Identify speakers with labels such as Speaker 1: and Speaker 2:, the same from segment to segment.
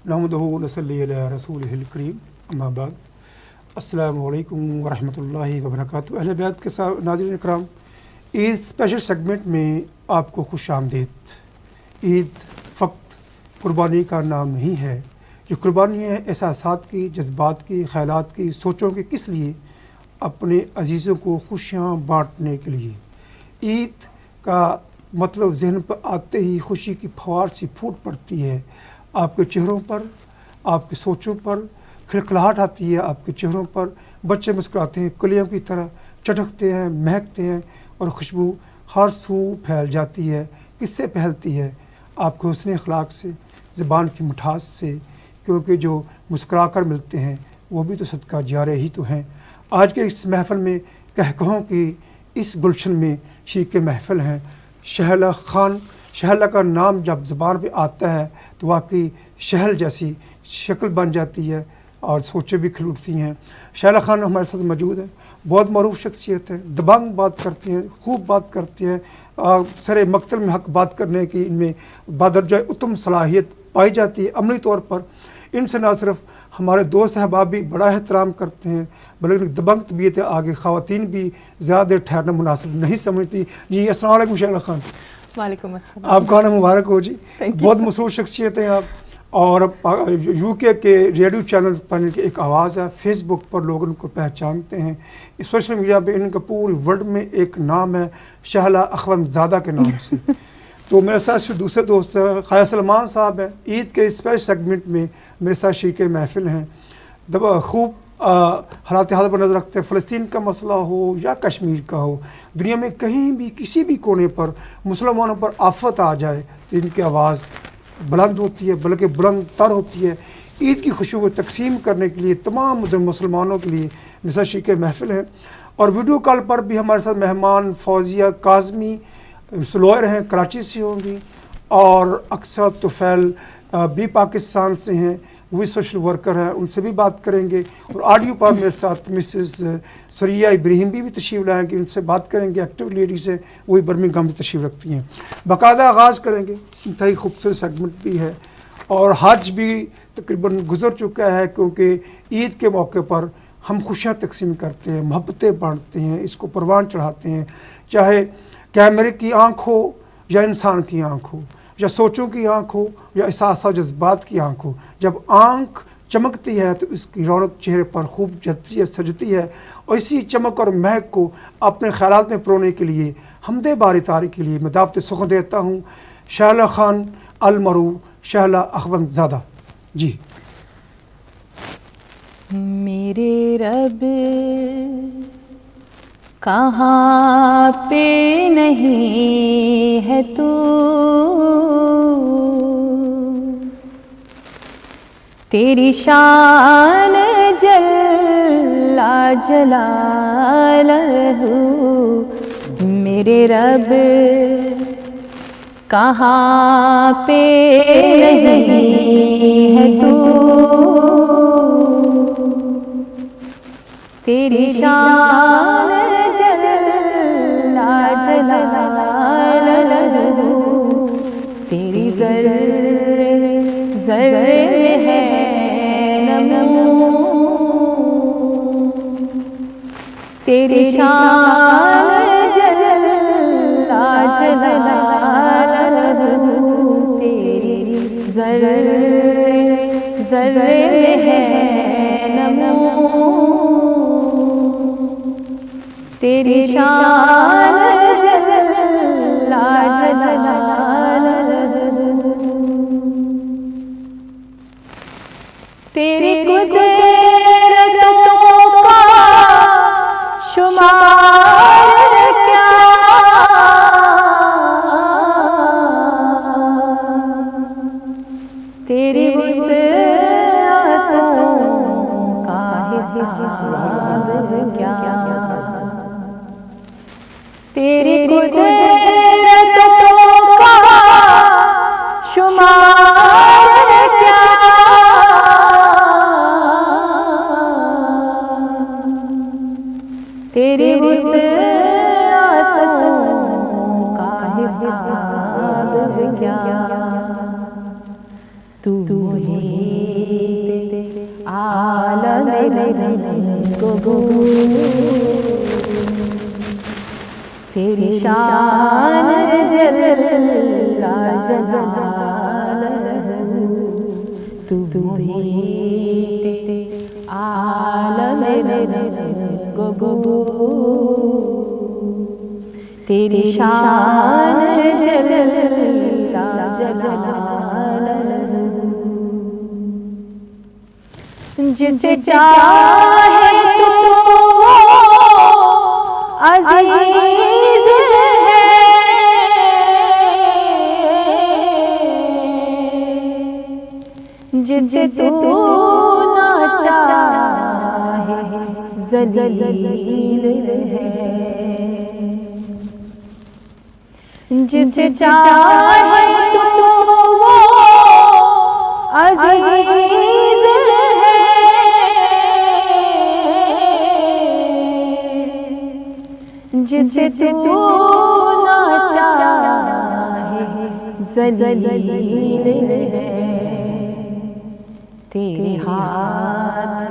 Speaker 1: نحمدہ و نصلی علی رسولہ الکریم اما بعد السلام علیکم ورحمۃ اللہ وبرکاتہ۔ اہل بیت کے ساتھ ناظرین اکرام، عید اسپیشل سیگمنٹ میں آپ کو خوش آمدید۔ عید فقط قربانی کا نام نہیں ہے، یہ قربانی ہے احساسات کی، جذبات کی، خیالات کی، سوچوں کی، کس لیے؟ اپنے عزیزوں کو خوشیاں بانٹنے کے لیے۔ عید کا مطلب ذہن پر آتے ہی خوشی کی پھوار سی پھوٹ پڑتی ہے، آپ کے چہروں پر، آپ کی سوچوں پر کھلکھلاہٹ آتی ہے، آپ کے چہروں پر بچے مسکراتے ہیں، کلیوں کی طرح چٹکتے ہیں، مہکتے ہیں اور خوشبو ہر سو پھیل جاتی ہے۔ کس سے پھیلتی ہے؟ آپ کے حسن اخلاق سے، زبان کی مٹھاس سے، کیونکہ جو مسکرا کر ملتے ہیں وہ بھی تو صدقہ جاریہ ہی تو ہیں۔ آج کے اس محفل میں کہکہوں کی اس گلشن میں شریک محفل ہیں شہلا خان۔ شہلا کا نام جب زبان پہ آتا ہے تو واقعی شہل جیسی شکل بن جاتی ہے اور سوچیں بھی کھل اٹھتی ہیں۔ شہلا خان ہمارے ساتھ موجود ہیں، بہت معروف شخصیت ہے، دبنگ بات کرتی ہیں، خوب بات کرتی ہیں، سر مقتل میں حق بات کرنے کی ان میں بادرجہ اتم صلاحیت پائی جاتی ہے۔ عملی طور پر ان سے نہ صرف ہمارے دوست احباب بھی بڑا احترام کرتے ہیں بلکہ دبنگ طبیعت آگے خواتین بھی زیادہ ٹھہرنا مناسب نہیں سمجھتی۔ جی السلام علیکم شہلا خان۔
Speaker 2: وعلیکم السلام۔
Speaker 1: آپ کا آنا مبارک ہو جی، بہت مصروف شخصیت ہیں آپ، اور یو کے ریڈیو چینل پر ان کی ایک آواز ہے، فیس بک پر لوگ ان کو پہچانتے ہیں، سوشل میڈیا پہ ان کا پوری ورلڈ میں ایک نام ہے شہلا اخوند زادہ کے نام سے۔ تو میرے ساتھ دوسرے دوست خواجہ سلمان صاحب ہیں، عید کے اسپیشل سیگمنٹ میں میرے ساتھ شریک محفل ہیں، خوب حالات حال پر نظر رکھتے ہیں۔ فلسطین کا مسئلہ ہو یا کشمیر کا ہو، دنیا میں کہیں بھی کسی بھی کونے پر مسلمانوں پر آفت آ جائے تو ان کی آواز بلند ہوتی ہے، بلکہ بلند تر ہوتی ہے۔ عید کی خوشیوں کو تقسیم کرنے کے لیے تمام مسلمانوں کے لیے میرے ساتھ شریک محفل ہے، اور ویڈیو کال پر بھی ہمارے ساتھ مہمان فوزیہ کاظمی سلوئر ہیں، کراچی سے ہوں گی، اور اکثر طفیل بھی پاکستان سے ہیں، وہی سوشل ورکر ہیں، ان سے بھی بات کریں گے، اور آڈیو پر میرے ساتھ مسز سریہ ابراہیم بھی تشریف لائیں گے، ان سے بات کریں گے، ایکٹیو لیڈیز ہیں، وہی برمنگھم سے تشریف رکھتی ہیں۔ باقاعدہ آغاز کریں گے، انتہائی خوبصورت سیگمنٹ بھی ہے، اور حج بھی تقریباً گزر چکا ہے، کیونکہ عید کے موقع پر ہم خوشیاں تقسیم کرتے ہیں، محبتیں بانٹتے ہیں، اس کو پروان چڑھاتے ہیں، چاہے کیمرے کی آنکھ ہو یا انسان کی آنکھ ہو، یا سوچوں کی آنکھ ہو یا احساس و جذبات کی آنکھ ہو۔ جب آنکھ چمکتی ہے تو اس کی رونق چہرے پر خوب جھلکتی ہے، سجتی ہے، اور اسی چمک اور مہک کو اپنے خیالات میں پرونے کے لیے، حمد باری تعالی کے لیے میں دعوت سخن دیتا ہوں شہلا خان المعروف شہلا اخوند زادہ۔ جی
Speaker 2: میرے رب کہاں پہ نہیں ہے تو، تیری شان جل جلالہ، میرے رب کہاں پہ نہیں ہے تو، تیری شان جل جلالہ، تیری ذرے ذرے میں ہے نمو، تیری شان جل جلالہ، تیری ذرے ذرے میں ہے نمو، تیری شان جل جلالہ، تیری قدرتوں کا شمار کیا، تیری وسعتوں کا حساب کیا، تیری قدرتوں کا شمار کیا، تیری وسعتوں کا حساب کیا، تو ہی عالم گفتگو تیری شان جل جلالہ تو محیط عالم گفتگو تیری شان جل جلالہ جسے چاہے تو عزیز ہے جسے تو نہ چاہے ذلیل ہے جسے چاہے تو عزیز جسے تو نہ چاہے ذلیل ہے تیرے ہاتھ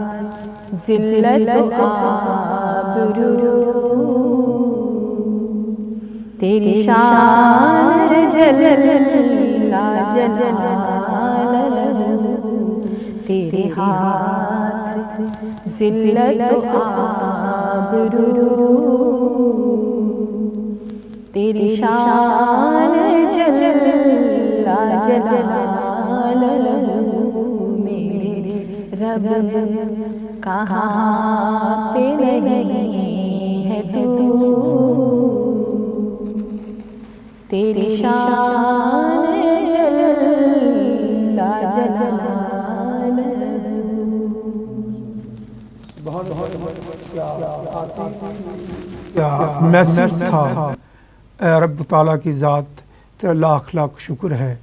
Speaker 2: ذلت و آبرو تیری شان جل جلالہ تیرے ہاتھ ذلت و آبرو تیری شان جل جلالہ میرے رب کہاں پہ نہیں ہے تو تیری شان جل جلالہ
Speaker 1: کیا میسج تھا اے رب تعالیٰ کی ذات تیرا لاکھ لاکھ شکر ہے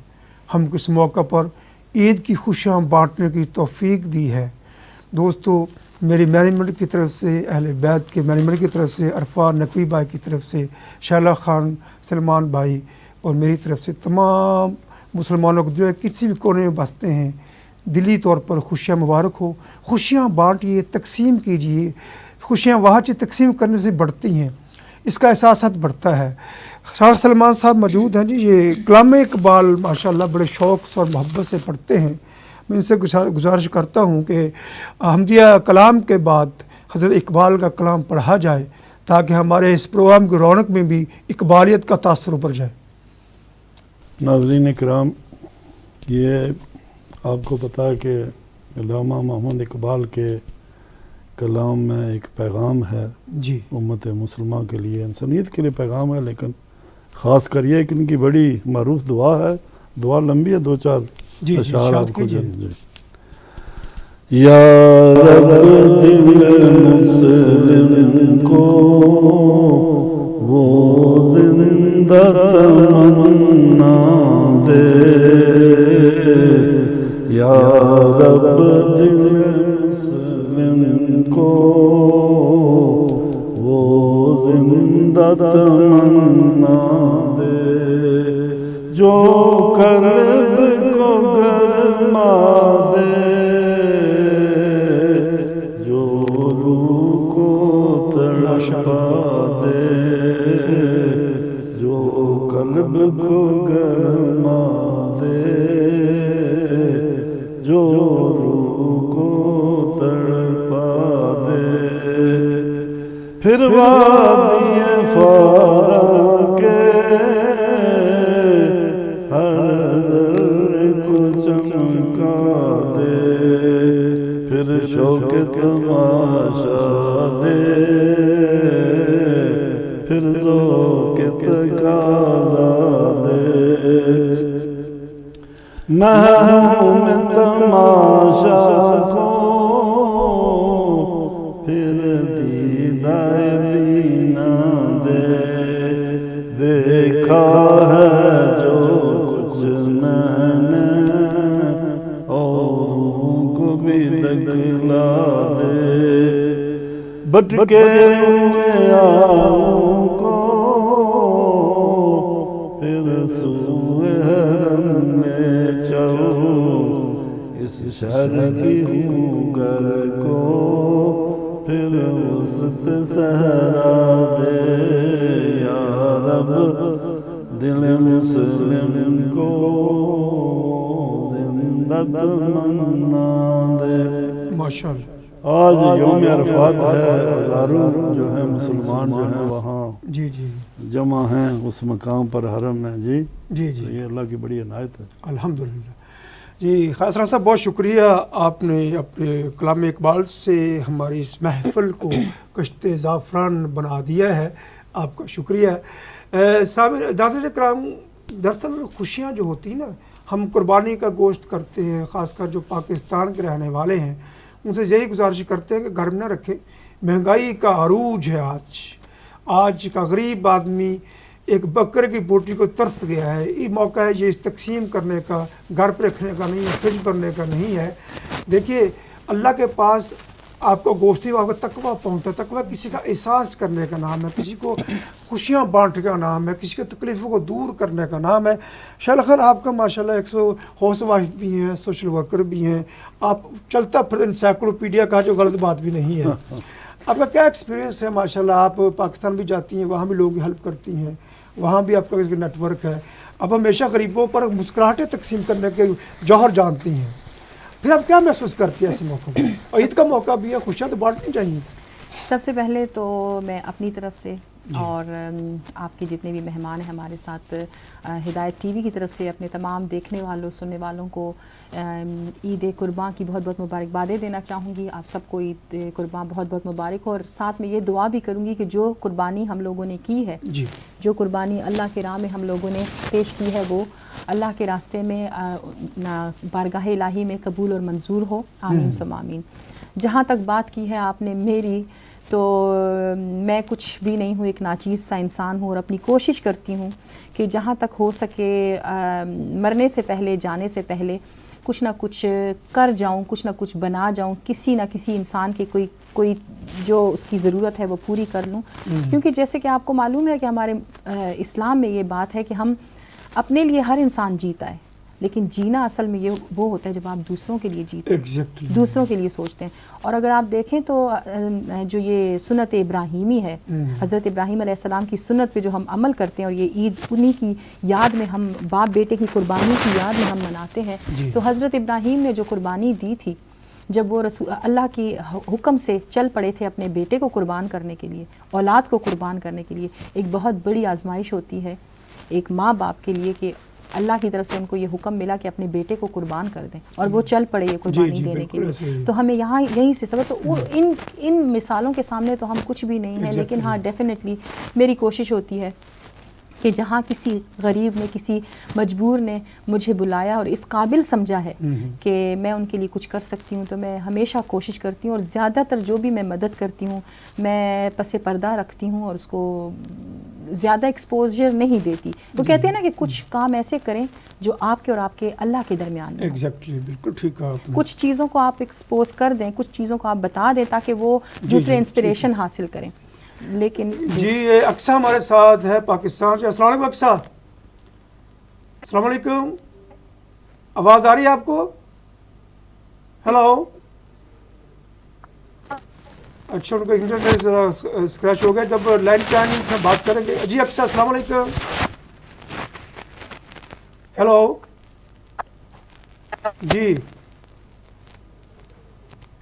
Speaker 1: ہم کو اس موقع پر عید کی خوشیاں بانٹنے کی توفیق دی ہے دوستو میری مینجمنٹ کی طرف سے اہل بیت کے مینجمنٹ کی طرف سے عرفان نقوی بھائی کی طرف سے شیلا خان سلمان بھائی اور میری طرف سے تمام مسلمانوں کو جو ہے کسی بھی کونے میں بستے ہیں دلی طور پر خوشیاں مبارک ہو خوشیاں بانٹیے تقسیم کیجیے خوشیاں وہاں سے تقسیم کرنے سے بڑھتی ہیں اس کا احساسات بڑھتا ہے شاہ سلمان صاحب موجود ہیں جی یہ کلام اقبال ماشاءاللہ بڑے شوق اور محبت سے پڑھتے ہیں میں ان سے گزارش کرتا ہوں کہ احمدیہ کلام کے بعد حضرت اقبال کا کلام پڑھا جائے تاکہ ہمارے اس پروگرام کی رونق میں بھی اقبالیت کا تاثر ابھر جائے
Speaker 3: ناظرین کرام یہ آپ کو پتہ ہے کہ علامہ محمد اقبال کے کلام میں ایک پیغام ہے
Speaker 1: جی
Speaker 3: امت مسلمہ کے لیے انسانیت کے لیے پیغام ہے لیکن خاص کر یہ کہ ان کی بڑی معروف دعا ہے دعا لمبی ہے 2-4 اشعار آپ کو یا رب دل مسلم کو وہ زندہ تمنا دے یا رب دل مسلم کو وہ زندہ تمنا دے جو قلب کو گرما دے جو روح کو تڑپا دے جو قلب کو گرما دے جو روح کو تڑپا دے پھر وادی فارا کے ہر ذرے کو چمکا دے پھر شوق تماشا دے پھر ذوق تقاضا دے محروم تماشا کو پھر دیدائے بینا دے دیکھا ہے جو کچھ میں نے اوروں کو بھی دکھلا دے بھٹکے ہوئے آہوں کو پھر سوئے حرم میں چلو اس شہر کی خوگر کو پھر وسط صحرا دے یا رب، دل مسلم کو زندہ تمنا دے۔
Speaker 1: ماشاءاللہ۔
Speaker 3: آج یوم عرفات ہے، ہزاروں جو ہیں مسلمان جو ہیں وہاں
Speaker 1: جی جی
Speaker 3: جمع ہیں اس مقام پر، حرم میں۔ جی
Speaker 1: جی
Speaker 3: تو
Speaker 1: جی
Speaker 3: یہ اللہ کی بڑی عنایت ہے۔
Speaker 1: الحمدللہ۔ جی خاص صاحب بہت شکریہ، آپ نے اپنے کلام اقبال سے ہماری اس محفل کو کشت زعفران بنا دیا ہے، آپ کا شکریہ۔ ناظرین کرام، دراصل خوشیاں جو ہوتی ہیں نا، ہم قربانی کا گوشت کرتے ہیں، خاص کر جو پاکستان کے رہنے والے ہیں ان سے یہی گزارش کرتے ہیں کہ گھر میں نہ رکھیں۔ مہنگائی کا عروج ہے آج کا غریب آدمی ایک بکرے کی بوٹی کو ترس گیا ہے۔ یہ موقع ہے یہ تقسیم کرنے کا، گھر پہ رکھنے کا نہیں ہے، فریج بھرنے کا نہیں ہے۔ دیکھیے اللہ کے پاس آپ کو گوشتی آپ کا تقویٰ پہنچتا ہے۔ تقویٰ کسی کا احساس کرنے کا نام ہے، کسی کو خوشیاں بانٹنے کا نام ہے، کسی کے تکلیفوں کو دور کرنے کا نام ہے۔ شیخ آپ کا ماشاءاللہ 100 ہاؤس وائف بھی ہیں، سوشل ورکر بھی ہیں، آپ چلتا پھر انسائکلوپیڈیا کا جو غلط بات بھی نہیں ہے۔ آپ کا کیا ایکسپیرینس ہے؟ ماشاءاللہ آپ پاکستان بھی جاتی ہیں، وہاں بھی لوگوں کی ہیلپ کرتی ہیں، وہاں بھی آپ کا نیٹ ورک ہے، آپ ہمیشہ غریبوں پر مسکراہٹیں تقسیم کرنے کے جوہر جانتی ہیں، پھر آپ کیا محسوس کرتی ہیں ایسے موقعوں پر؟ اور عید کا موقع بھی ہے، خوشیاں تو بانٹنی چاہیے۔
Speaker 2: سب سے پہلے تو میں اپنی طرف سے اور آپ کے جتنے بھی مہمان ہیں ہمارے ساتھ، ہدایت ٹی وی کی طرف سے اپنے تمام دیکھنے والوں سننے والوں کو عید قرباں کی بہت بہت مبارکبادیں دینا چاہوں گی۔ آپ سب کو عید قرباں بہت بہت مبارک ہو، اور ساتھ میں یہ دعا بھی کروں گی کہ جو قربانی ہم لوگوں نے کی ہے، جو قربانی اللہ کے راہ میں ہم لوگوں نے پیش کی ہے، وہ اللہ کے راستے میں بارگاہ الہی میں قبول اور منظور ہو، آمین ثم آمین۔ جہاں تک بات کی ہے آپ نے میری، تو میں کچھ بھی نہیں ہوں، ایک ناچیز سا انسان ہوں، اور اپنی کوشش کرتی ہوں کہ جہاں تک ہو سکے مرنے سے پہلے، جانے سے پہلے کچھ نہ کچھ کر جاؤں، کچھ نہ کچھ بنا جاؤں، کسی نہ کسی انسان کی کوئی جو اس کی ضرورت ہے وہ پوری کر لوں۔ کیونکہ جیسے کہ آپ کو معلوم ہے کہ ہمارے اسلام میں یہ بات ہے کہ ہم اپنے لیے ہر انسان جیتا ہے، لیکن جینا اصل میں وہ ہوتا ہے جب آپ دوسروں کے لیے جیتے ہیں، دوسروں کے لیے سوچتے ہیں۔ اور اگر آپ دیکھیں تو جو یہ سنت ابراہیمی ہے، حضرت ابراہیم علیہ السلام کی سنت پہ جو ہم عمل کرتے ہیں، اور یہ عید انہی کی یاد میں ہم باپ بیٹے کی قربانی کی یاد میں ہم مناتے ہیں۔ تو حضرت ابراہیم نے جو قربانی دی تھی، جب وہ اللہ کی حکم سے چل پڑے تھے اپنے بیٹے کو قربان کرنے کے لیے، اولاد کو قربان کرنے کے لیے، ایک بہت بڑی آزمائش ہوتی ہے ایک ماں باپ کے لیے کہ اللہ کی طرف سے ان کو یہ حکم ملا کہ اپنے بیٹے کو قربان کر دیں، اور وہ چل پڑے یہ قربانی دینے کے لیے۔ تو ہمیں یہیں سے سبق، تو ان مثالوں کے سامنے تو ہم کچھ بھی نہیں ہیں، لیکن ہاں ڈیفینیٹلی میری کوشش ہوتی ہے کہ جہاں کسی غریب نے، کسی مجبور نے مجھے بلایا اور اس قابل سمجھا ہے کہ میں ان کے لیے کچھ کر سکتی ہوں، تو میں ہمیشہ کوشش کرتی ہوں، اور زیادہ تر جو بھی میں مدد کرتی ہوں میں پس پردہ رکھتی ہوں، اور اس کو زیادہ ایکسپوجر نہیں دیتی۔ وہ کہتے ہیں نا کہ کچھ کام ایسے کریں جو آپ کے اور آپ کے اللہ کے درمیان میں۔
Speaker 1: ایگزیکٹلی، بالکل ٹھیک کہا آپ نے۔
Speaker 2: کچھ چیزوں کو آپ ایکسپوز کر دیں، کچھ چیزوں کو آپ بتا دیں تاکہ وہ دوسرے انسپریشن حاصل کریں۔ لیکن
Speaker 1: جی اقصیٰ ہمارے ساتھ ہے پاکستان سے۔ السلام علیکم اقصیٰ۔ السلام علیکم، آواز آ رہی ہے آپ کو؟ ہیلو۔ اچھا، ان کا انٹرنیٹ ذرا اسکریچ ہو گیا، جب لینڈ لائن سے بات کریں گے۔ جی اقصیٰ السلام علیکم۔ ہیلو جی،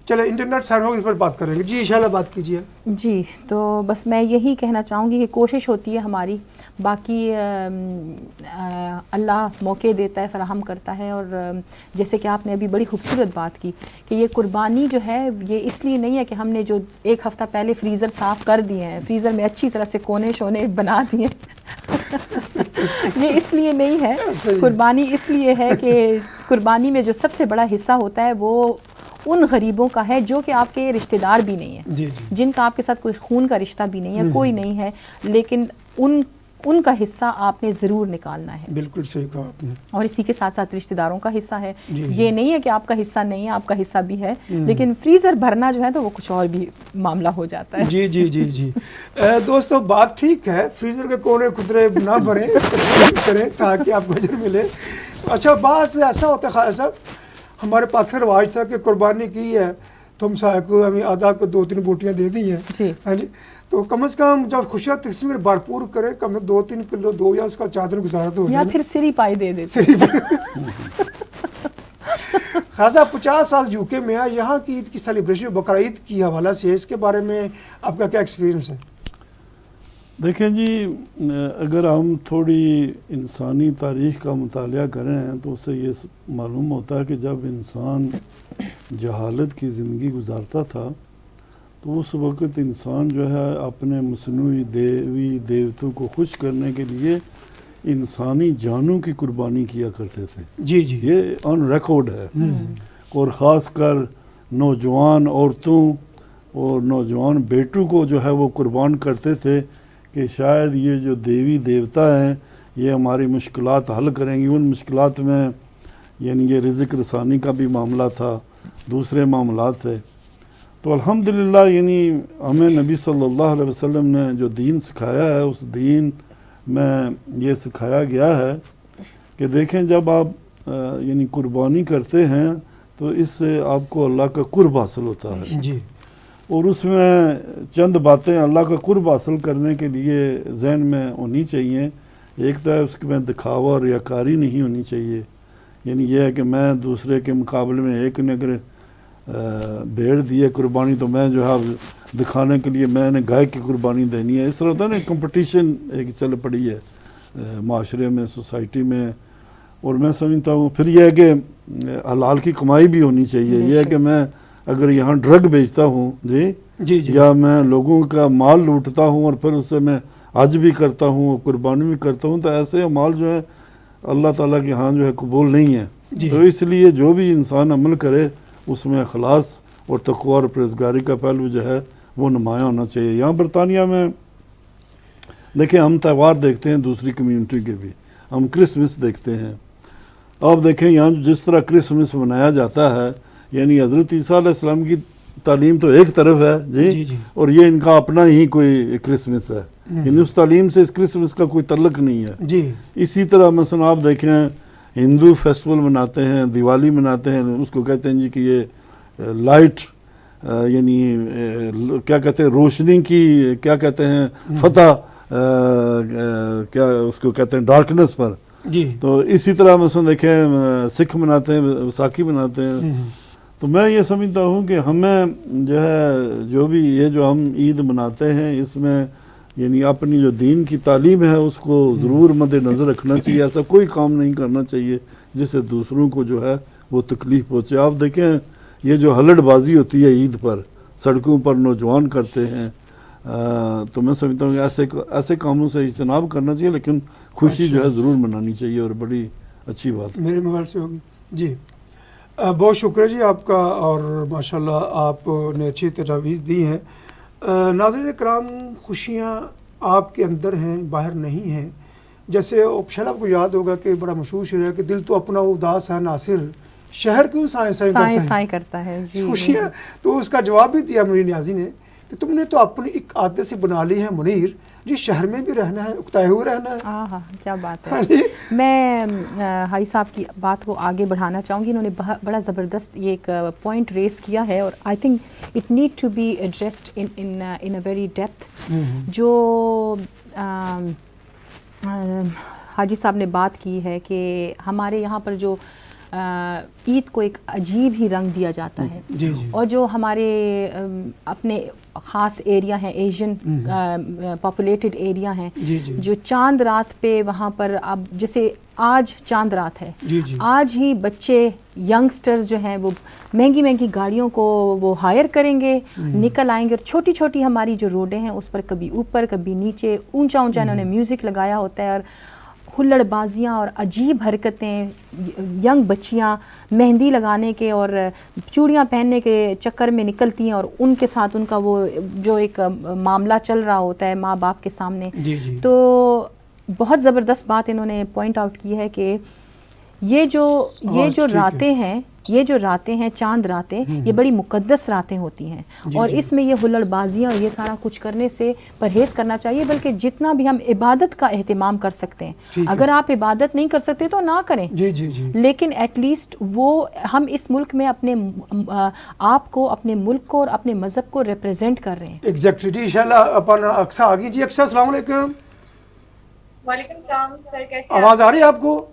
Speaker 1: چلے انٹرنیٹ سائن ہوگی، اس پر بات کریں گے۔ جی انشاءاللہ بات کیجیے۔
Speaker 2: جی تو بس میں یہی کہنا چاہوں گی کہ کوشش ہوتی ہے ہماری، باقی اللہ موقع دیتا ہے، فراہم کرتا ہے۔ اور جیسے کہ آپ نے ابھی بڑی خوبصورت بات کی کہ یہ قربانی جو ہے یہ اس لیے نہیں ہے کہ ہم نے جو ایک ہفتہ پہلے فریزر صاف کر دیے ہیں، فریزر میں اچھی طرح سے کونے شونے بنا دیے یہ اس لیے نہیں ہے۔ قربانی اس لیے ہے کہ قربانی میں جو سب سے بڑا حصہ ہوتا ہے وہ ان غریبوں کا ہے جو کہ آپ کے رشتہ دار بھی نہیں ہیں، جن کا آپ کے ساتھ کوئی خون کا رشتہ بھی نہیں ہے، کوئی نہیں ہے، لیکن ان کا حصہ آپ نے ضرور نکالنا ہے۔
Speaker 1: بالکل صحیح کہا آپ نے۔ اور
Speaker 2: اسی کے ساتھ ساتھ رشتہ داروں کا حصہ ہے، یہ نہیں ہے کہ آپ کا حصہ نہیں ہے، آپ کا حصہ بھی ہے، لیکن فریزر بھرنا جو ہے تو وہ کچھ اور بھی معاملہ ہو جاتا ہے۔
Speaker 1: جی جی جی جی دوستو، بات ٹھیک ہے، فریزر کے کونے خدرے نہ بھریں، کریں تاکہ آپ کو اجر ملے۔ اچھا، بعض ایسا ہوتا ہے خالد صاحب، ہمارے پاک سے رواج تھا کہ قربانی کی ہے تو ہم سائے کو ہمیں آدھا کو 2-3 بوٹیاں دے دی ہیں
Speaker 2: جی
Speaker 1: ہاں جی. تو کم از کم جب خوشیاں تقسیم بھرپور کرے کم 2-3 کلو دو یا اس کا 4 دن گزارا تو ہو
Speaker 2: یا
Speaker 1: جائے
Speaker 2: پھر سری پائی دے دیتے.
Speaker 1: خاصا 50 سال یو کے میں ہے, یہاں کی عید کی سیلیبریشن بقرہ عید کی حوالہ سے اس کے بارے میں آپ کا کیا ایکسپیرینس ہے؟
Speaker 3: دیکھیں جی, اگر ہم تھوڑی انسانی تاریخ کا مطالعہ کریں تو اس سے یہ معلوم ہوتا ہے کہ جب انسان جہالت کی زندگی گزارتا تھا تو اس وقت انسان جو ہے اپنے مصنوعی دیوی دیوتوں کو خوش کرنے کے لیے انسانی جانوں کی قربانی کیا کرتے تھے.
Speaker 1: جی جی
Speaker 3: یہ آن ریکارڈ ہے. اور خاص کر نوجوان عورتوں اور نوجوان بیٹوں کو جو ہے وہ قربان کرتے تھے کہ شاید یہ جو دیوی دیوتا ہیں یہ ہماری مشکلات حل کریں گی. ان مشکلات میں یعنی یہ رزق رسانی کا بھی معاملہ تھا, دوسرے معاملات تھے. تو الحمدللہ یعنی ہمیں نبی صلی اللہ علیہ وسلم نے جو دین سکھایا ہے اس دین میں یہ سکھایا گیا ہے کہ دیکھیں جب آپ یعنی قربانی کرتے ہیں تو اس سے آپ کو اللہ کا قرب حاصل ہوتا ہے.
Speaker 1: جی
Speaker 3: اور اس میں چند باتیں اللہ کا قرب حاصل کرنے کے لیے ذہن میں ہونی چاہیے. ایک تو ہے اس میں دکھاوا اور ریاکاری نہیں ہونی چاہیے. یعنی یہ ہے کہ میں دوسرے کے مقابلے میں ایک نے اگر بھیڑ دی ہے قربانی تو میں جو ہے دکھانے کے لیے میں نے گائے کی قربانی دینی ہے. اس طرح ہوتا ہے نا, کمپٹیشن ایک چل پڑی ہے معاشرے میں, سوسائٹی میں. اور میں سمجھتا ہوں پھر یہ ہے کہ حلال کی کمائی بھی ہونی چاہیے. یہ ہے کہ میں اگر یہاں ڈرگ بیچتا ہوں جی یا میں لوگوں کا مال لوٹتا ہوں اور پھر اس سے میں حج بھی کرتا ہوں قربانی بھی کرتا ہوں تو ایسے مال جو ہے اللہ تعالیٰ کے ہاں جو ہے قبول نہیں ہے. تو اس لیے جو بھی انسان عمل کرے اس میں اخلاص اور تقوی اور پرہیزگاری کا پہلو جو ہے وہ نمایاں ہونا چاہیے. یہاں برطانیہ میں دیکھیں ہم تہوار دیکھتے ہیں دوسری کمیونٹی کے بھی, ہم کرسمس دیکھتے ہیں. آپ دیکھیں یہاں جس طرح کرسمس منایا جاتا ہے یعنی حضرت عیسیٰ علیہ السلام کی تعلیم تو ایک طرف ہے جی اور یہ ان کا اپنا ہی کوئی کرسمس ہے. یعنی اس تعلیم سے اس کرسمس کا کوئی تعلق نہیں ہے جی. اسی طرح مثلا آپ دیکھیں ہندو فیسٹول مناتے ہیں, دیوالی مناتے ہیں, اس کو کہتے ہیں جی کہ یہ لائٹ یعنی کیا کہتے ہیں روشنی کی کیا کہتے ہیں فتح کیا اس کو کہتے ہیں ڈارکنس پر جی. تو اسی طرح مثلا دیکھیں سکھ مناتے ہیں ویساکھی مناتے ہیں. تو میں یہ سمجھتا ہوں کہ ہمیں جو ہے جو بھی یہ جو ہم عید مناتے ہیں اس میں یعنی اپنی جو دین کی تعلیم ہے اس کو ضرور مد نظر رکھنا چاہیے. ایسا کوئی کام نہیں کرنا چاہیے جس سے دوسروں کو جو ہے وہ تکلیف پہنچے. آپ دیکھیں یہ جو ہلڑ بازی ہوتی ہے عید پر سڑکوں پر نوجوان کرتے ہیں تو میں سمجھتا ہوں کہ ایسے کاموں سے اجتناب کرنا چاہیے لیکن خوشی جو ہے ضرور منانی چاہیے اور بڑی اچھی بات
Speaker 1: میرے موبائل سے ہوگی جی. بہت شکریہ جی آپ کا اور ماشاءاللہ آپ نے اچھی تجاویز دی ہیں. ناظرین کرام خوشیاں آپ کے اندر ہیں باہر نہیں ہیں. جیسے شاید آپ کو یاد ہوگا کہ بڑا مشہور شعر ہے کہ دل تو اپنا اداس ہے ناصر شہر کیوں سائیں
Speaker 2: کرتا ہے جی.
Speaker 1: خوشیاں تو اس کا جواب بھی دیا منیر نیازی نے کہ تم نے تو اپنی ایک عادت سے بنا لی ہے منیر جی شہر میں بھی رہنا ہے اکتائے ہوئے رہنا ہے.
Speaker 2: ہاں کیا بات ہے. میں حاجی صاحب کی بات کو آگے بڑھانا چاہوں گی. انہوں نے بڑا زبردست یہ ایک پوائنٹ ریز کیا ہے اور I think it need to be addressed in a very depth. جو حاجی صاحب نے بات کی ہے کہ ہمارے یہاں پر جو عید کو ایک عجیب ہی رنگ دیا جاتا ہے اور جو ہمارے اپنے خاص ایریا ہیں ایشین پاپولیٹڈ ایریا ہیں جو چاند رات پہ وہاں پر اب جیسے آج چاند رات ہے آج ہی بچے ینگسٹرز جو ہیں وہ مہنگی مہنگی گاڑیوں کو وہ ہائر کریں گے نکل آئیں گے اور چھوٹی چھوٹی ہماری جو روڈیں ہیں اس پر کبھی اوپر کبھی نیچے اونچا اونچا انہوں نے میوزک لگایا ہوتا ہے اور ہلڑ بازیاں اور عجیب حرکتیں ینگ بچیاں مہندی لگانے کے اور چوڑیاں پہننے کے چکر میں نکلتی ہیں اور ان کے ساتھ ان کا وہ جو ایک معاملہ چل رہا ہوتا ہے ماں باپ کے سامنے. تو بہت زبردست بات انہوں نے پوائنٹ آؤٹ کی ہے کہ یہ جو راتیں ہیں یہ جو راتیں ہیں چاند راتیں یہ بڑی مقدس راتیں ہوتی ہیں اور اس میں یہ ہلڑ بازیاں اور یہ سارا کچھ کرنے سے پرہیز کرنا چاہیے، بلکہ جتنا بھی ہم عبادت کا اہتمام کر سکتے ہیں، اگر آپ عبادت نہیں کر سکتے تو نہ کریں، لیکن ایٹ لیسٹ وہ ہم اس ملک میں اپنے آپ کو، اپنے ملک کو اور اپنے مذہب کو ریپرزینٹ کر رہے ہیں۔
Speaker 1: ایگزیکٹلی جی، انشاءاللہ اپنا اقصا آ گئی جی۔ اقصا السلام علیکم۔
Speaker 4: وعلیکم السلام سر، کیسے
Speaker 1: آواز آ رہی ہے آپ کو؟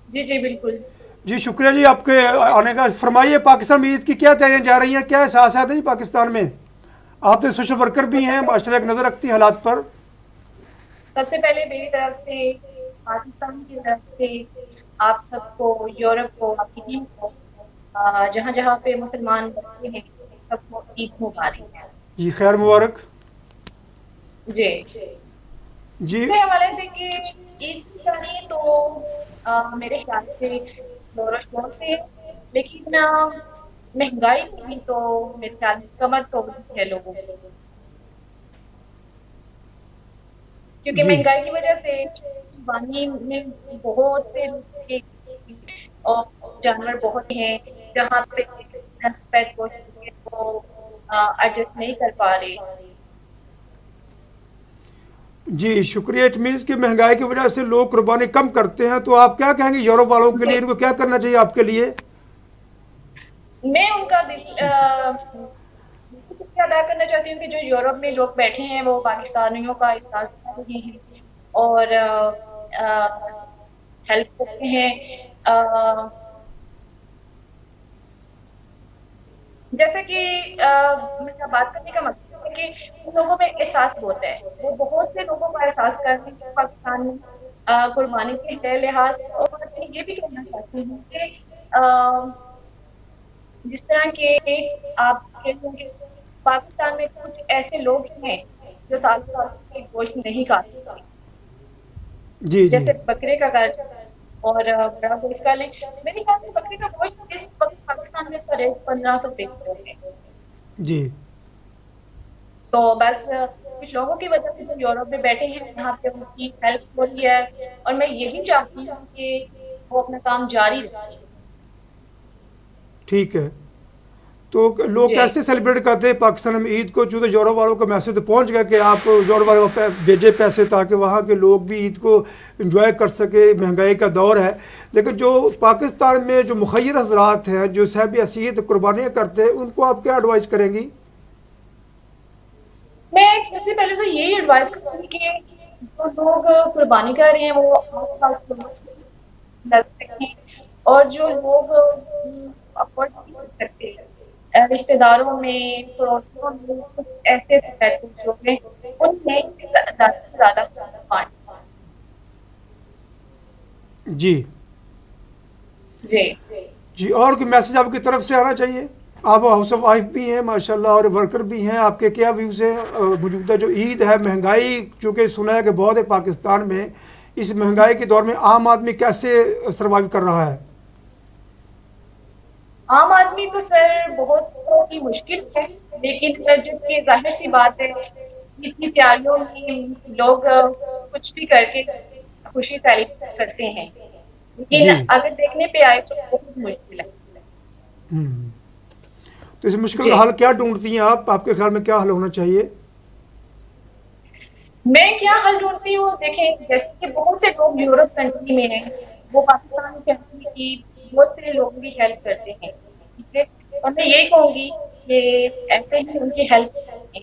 Speaker 4: جی جی بالکل
Speaker 1: جی شکریہ جی آپ کے آنے کا۔ فرمائیے پاکستان میں عید کی کیا تیاریاں جا رہی ہیں، کیا احساسات ہیں جی پاکستان میں؟ آپ تو سوشل ورکر بھی ہیں، معاشرے ایک نظر رکھتی ہیں حالات پر۔
Speaker 4: سب سے پہلے میری طرف سے، پاکستان کی طرف سے آپ سب کو، یورپ کو، آپ کی ٹیم کو، جہاں جہاں پہ مسلمان بچے ہیں سب کو عید مبارک ہے
Speaker 1: جی خیر مبارک۔
Speaker 4: جی
Speaker 1: جی
Speaker 4: اس کے حوالے سے کہ عید کی تیاری تو میرے خیال سے دور و شور سے، لیکن مہنگائی کی بھی تو میرے خیال میں کمر توڑی ہے لوگوں کو، کیونکہ
Speaker 1: جی
Speaker 4: مہنگائی کی وجہ سے پانی میں بہت سے اور جانور بہت ہیں جہاں پہ پیٹ وہ ایڈجسٹ نہیں کر پا رہے۔
Speaker 1: جی شکریہ۔ اٹ مینس کہ مہنگائی کی وجہ سے لوگ قربانی کم کرتے ہیں، تو آپ کیا کہیں گے یورپ والوں کے لیے، ان کو کیا کرنا چاہیے آپ کے لیے؟
Speaker 4: میں ان کا شکریہ ادا کرنا چاہتی ہوں کہ جو یورپ میں لوگ بیٹھے ہیں وہ پاکستانیوں کا احساس کر رہے ہیں اور ہیلپ کرتے ہیں۔ جیسے کہ میرا بات کرنے کا مقصد ہے کہ ان لوگوں میں احساس ہوتا ہے، وہ بہت سے لوگوں کا احساس کرتے ہیں پاکستان میں قربانی کے لحاظ، اور میں یہ بھی کہنا چاہتی ہوں کہ جس طرح کہ آپ کہتے ہیں پاکستان میں کچھ ایسے لوگ ہیں جو سال کے گوشت نہیں کھاتے،
Speaker 1: جی
Speaker 4: جیسے بکرے کا گوشت اور بڑا گوشت کا لیں۔ میرے خیال میں بکرے کا گوشت اس وقت پاکستان میں اس کا ریٹ 1500 ہے۔
Speaker 1: جی
Speaker 4: تو بس کچھ لوگوں کی وجہ سے جو یورپ میں بیٹھے ہیں یہاں پہ ان کی ہیلپ ہو رہی ہے، اور میں یہی چاہتی ہوں کہ وہ اپنا کام جاری رکھیں۔
Speaker 1: ٹھیک ہے، تو لوگ کیسے سیلیبریٹ کرتے ہیں پاکستان میں عید کو؟ چونکہ یورپ والوں کا میسج تو پہنچ گیا کہ آپ یورپ والوں کو بھیجے پیسے تاکہ وہاں کے لوگ بھی عید کو انجوائے کر سکے، مہنگائی کا دور ہے، لیکن جو پاکستان میں جو مخیر حضرات ہیں جو صاحب حیثیت قربانیاں کرتے ہیں ان کو آپ کیا ایڈوائز کریں گی؟
Speaker 4: میں سب سے پہلے تو یہی ایڈوائز کروں گی کہ جو لوگ قربانی کر رہے ہیں وہ آس پاس رکھیں، اور جو لوگ افورڈ نہیں کر سکتے رشتے داروں میں، پڑوسیوں میں کچھ ایسے جو ہیں ان میں زیادہ سے زیادہ پانی۔
Speaker 1: جی
Speaker 4: جی
Speaker 1: جی اور کوئی میسج آپ کی طرف سے آنا چاہیے؟ آپ ہاؤس آف وائف بھی ہیں ماشاءاللہ اور ورکر بھی ہیں، آپ کے کیا ویوز ہیں موجودہ جو عید ہے؟ مہنگائی چونکہ سنا ہے کہ بہت ہے پاکستان میں، اس مہنگائی کے دور میں عام آدمی کیسے سروائیو کر رہا ہے؟
Speaker 4: عام آدمی تو سر بہت ہی مشکل ہے، لیکن جب کہ ظاہر سی بات ہے اتنی تیاریوں میں لوگ کچھ بھی کر کے خوشی سیلیبریٹ کرتے ہیں، لیکن اگر دیکھنے پہ آئے تو بہت مشکل ہے۔
Speaker 1: تو اس مشکل کا حل کیا ڈھونڈتی ہیں آپ کے خیال میں کیا حل ہونا چاہیے؟
Speaker 4: میں کیا حل ڈھونڈتی ہوں، دیکھیں جیسے کہ بہت سے لوگ یورپ کنٹری میں ہیں، وہ پاکستان کنٹری کی بہت سے لوگ بھی ہیلپ کرتے ہیں، ٹھیک ہے، اور میں یہی کہوں گی کہ ایسے ہی ان کی ہیلپ کریں۔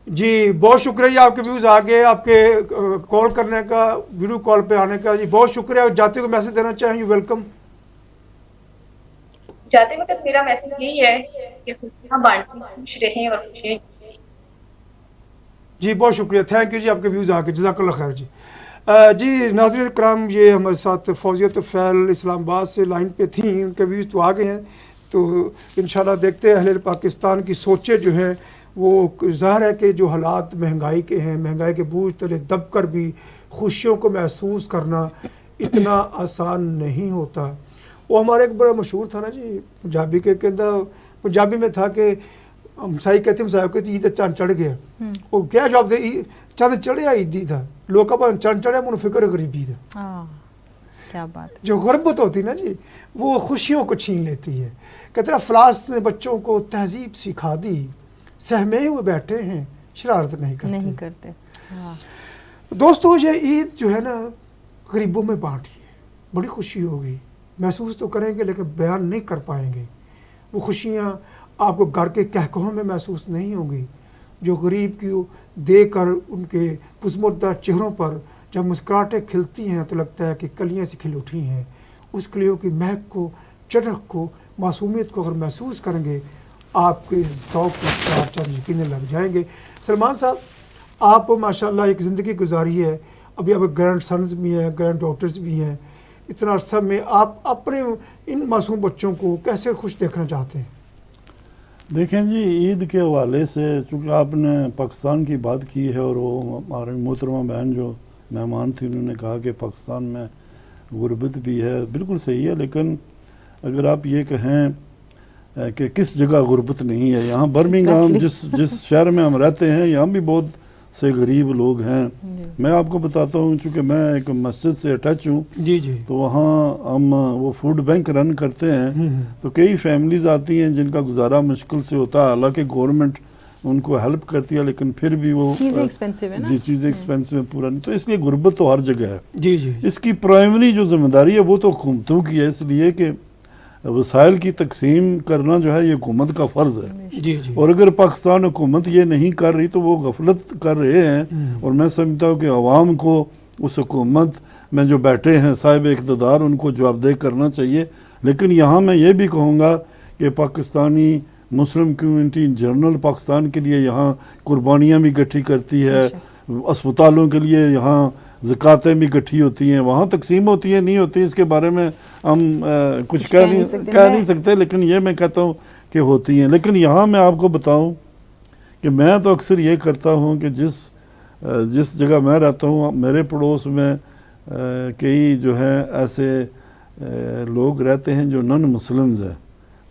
Speaker 1: جی بہت شکریہ جی، آپ کے ویوز آگے، آپ کے کال کرنے کا، ویڈیو کال پہ آنے کا، جی بہت شکریہ۔ جاتے کو میسج دینا چاہیں یو ویلکم؟
Speaker 4: جاتے وقت میرا میسج یہی ہے کہ خوشیاں بانٹیں، خوش رہیں اور خوش رہیں۔
Speaker 1: جی بہت شکریہ، تھینک یو جی، آپ کے ویوز آگے، جزاک اللہ خیر جی۔ جی ناظرین کرام، یہ ہمارے ساتھ فوزیہ طفیل اسلام آباد سے لائن پہ تھیں، ان کے ویوز تو آگے ہیں، تو انشاءاللہ دیکھتے ہیں اہل پاکستان کی سوچیں جو ہیں وہ ظاہر ہے کہ جو حالات مہنگائی کے ہیں، مہنگائی کے بوجھ تلے دب کر بھی خوشیوں کو محسوس کرنا اتنا آسان نہیں ہوتا۔ وہ ہمارے ایک بڑا مشہور تھا نا جی پنجابی کے اندر، پنجابی میں تھا کہ ہم سائی کہتے ہیں مسائب کہتے عید چاند چڑھ گیا، وہ کیا جواب دے چاند چڑھیا عیدی تھا، لوگ کا چاند چڑھیا من فکر غریبی تھا۔
Speaker 2: کیا بات.
Speaker 1: جو غربت ہوتی نا جی وہ خوشیوں کو چھین لیتی ہے. کہتے ہیں فلاسط نے بچوں کو تہذیب سکھا دی, سہمے ہوئے بیٹھے ہیں شرارت نہیں کرتے. دوستو یہ عید جو ہے نا غریبوں میں بانٹیے, بڑی خوشی ہوگی, محسوس تو کریں گے لیکن بیان نہیں کر پائیں گے. وہ خوشیاں آپ کو گھر کے کہکہوں میں محسوس نہیں ہوں گی جو غریب کی دیکھ کر ان کے پسمردہ چہروں پر جب مسکراہٹیں کھلتی ہیں تو لگتا ہے کہ کلیاں سے کھل اٹھی ہیں. اس کلیوں کی مہک کو, چٹک کو, معصومیت کو اگر محسوس کریں گے آپ کے ذوق کو چار چار یقینیں لگ جائیں گے. سلمان صاحب آپ ماشاءاللہ ایک زندگی گزاری ہے, ابھی آپ گرینڈ سنز بھی ہیں, گرینڈ ڈاٹرز بھی ہیں, اتنا عرصہ میں آپ اپنے ان معصوم بچوں کو کیسے خوش دیکھنا چاہتے ہیں؟
Speaker 3: دیکھیں جی عید کے حوالے سے چونکہ آپ نے پاکستان کی بات کی ہے اور وہ ہمارے محترمہ بہن جو مہمان تھی انہوں نے کہا کہ پاکستان میں غربت بھی ہے, بالکل صحیح ہے, لیکن اگر آپ یہ کہیں کہ کس جگہ غربت نہیں ہے, یہاں برمنگھام جس شہر میں ہم رہتے ہیں یہاں بھی بہت سے غریب لوگ ہیں. میں آپ کو بتاتا ہوں چونکہ میں ایک مسجد سے اٹیچ ہوں
Speaker 1: جی جی,
Speaker 3: تو وہاں ہم وہ فوڈ بینک رن کرتے ہیں تو کئی فیملیز آتی ہیں جن کا گزارا مشکل سے ہوتا ہے, حالانکہ گورنمنٹ ان کو ہیلپ کرتی ہے لیکن پھر بھی وہ
Speaker 2: چیزیں ایکسپینسو ہیں نا.
Speaker 3: جی چیزیں ایکسپینسو ہیں پورا نہیں, تو اس لیے غربت تو ہر جگہ ہے.
Speaker 1: جی جی,
Speaker 3: اس کی پرائمری جو ذمہ داری ہے وہ تو حکومتوں کی ہے, اس لیے کہ وسائل کی تقسیم کرنا جو ہے یہ حکومت کا فرض ہے.
Speaker 1: جی جی,
Speaker 3: اور اگر پاکستان حکومت یہ نہیں کر رہی تو وہ غفلت کر رہے ہیں. اور میں سمجھتا ہوں کہ عوام کو اس حکومت میں جو بیٹھے ہیں صاحب اقتدار ان کو جواب دہ کرنا چاہیے. لیکن یہاں میں یہ بھی کہوں گا کہ پاکستانی مسلم کمیونٹی جنرل پاکستان کے لیے یہاں قربانیاں بھی اکٹھی کرتی ہے, اسپتالوں کے لیے یہاں زکاتیں بھی اکٹھی ہوتی ہیں, وہاں تقسیم ہوتی ہیں نہیں ہوتی اس کے بارے میں ہم کچھ کہہ نہیں سکتے, لیکن یہ میں کہتا ہوں کہ ہوتی ہیں. لیکن یہاں میں آپ کو بتاؤں کہ میں تو اکثر یہ کرتا ہوں کہ جس جگہ میں رہتا ہوں میرے پڑوس میں کئی جو ہیں ایسے لوگ رہتے ہیں جو نن مسلمز ہیں,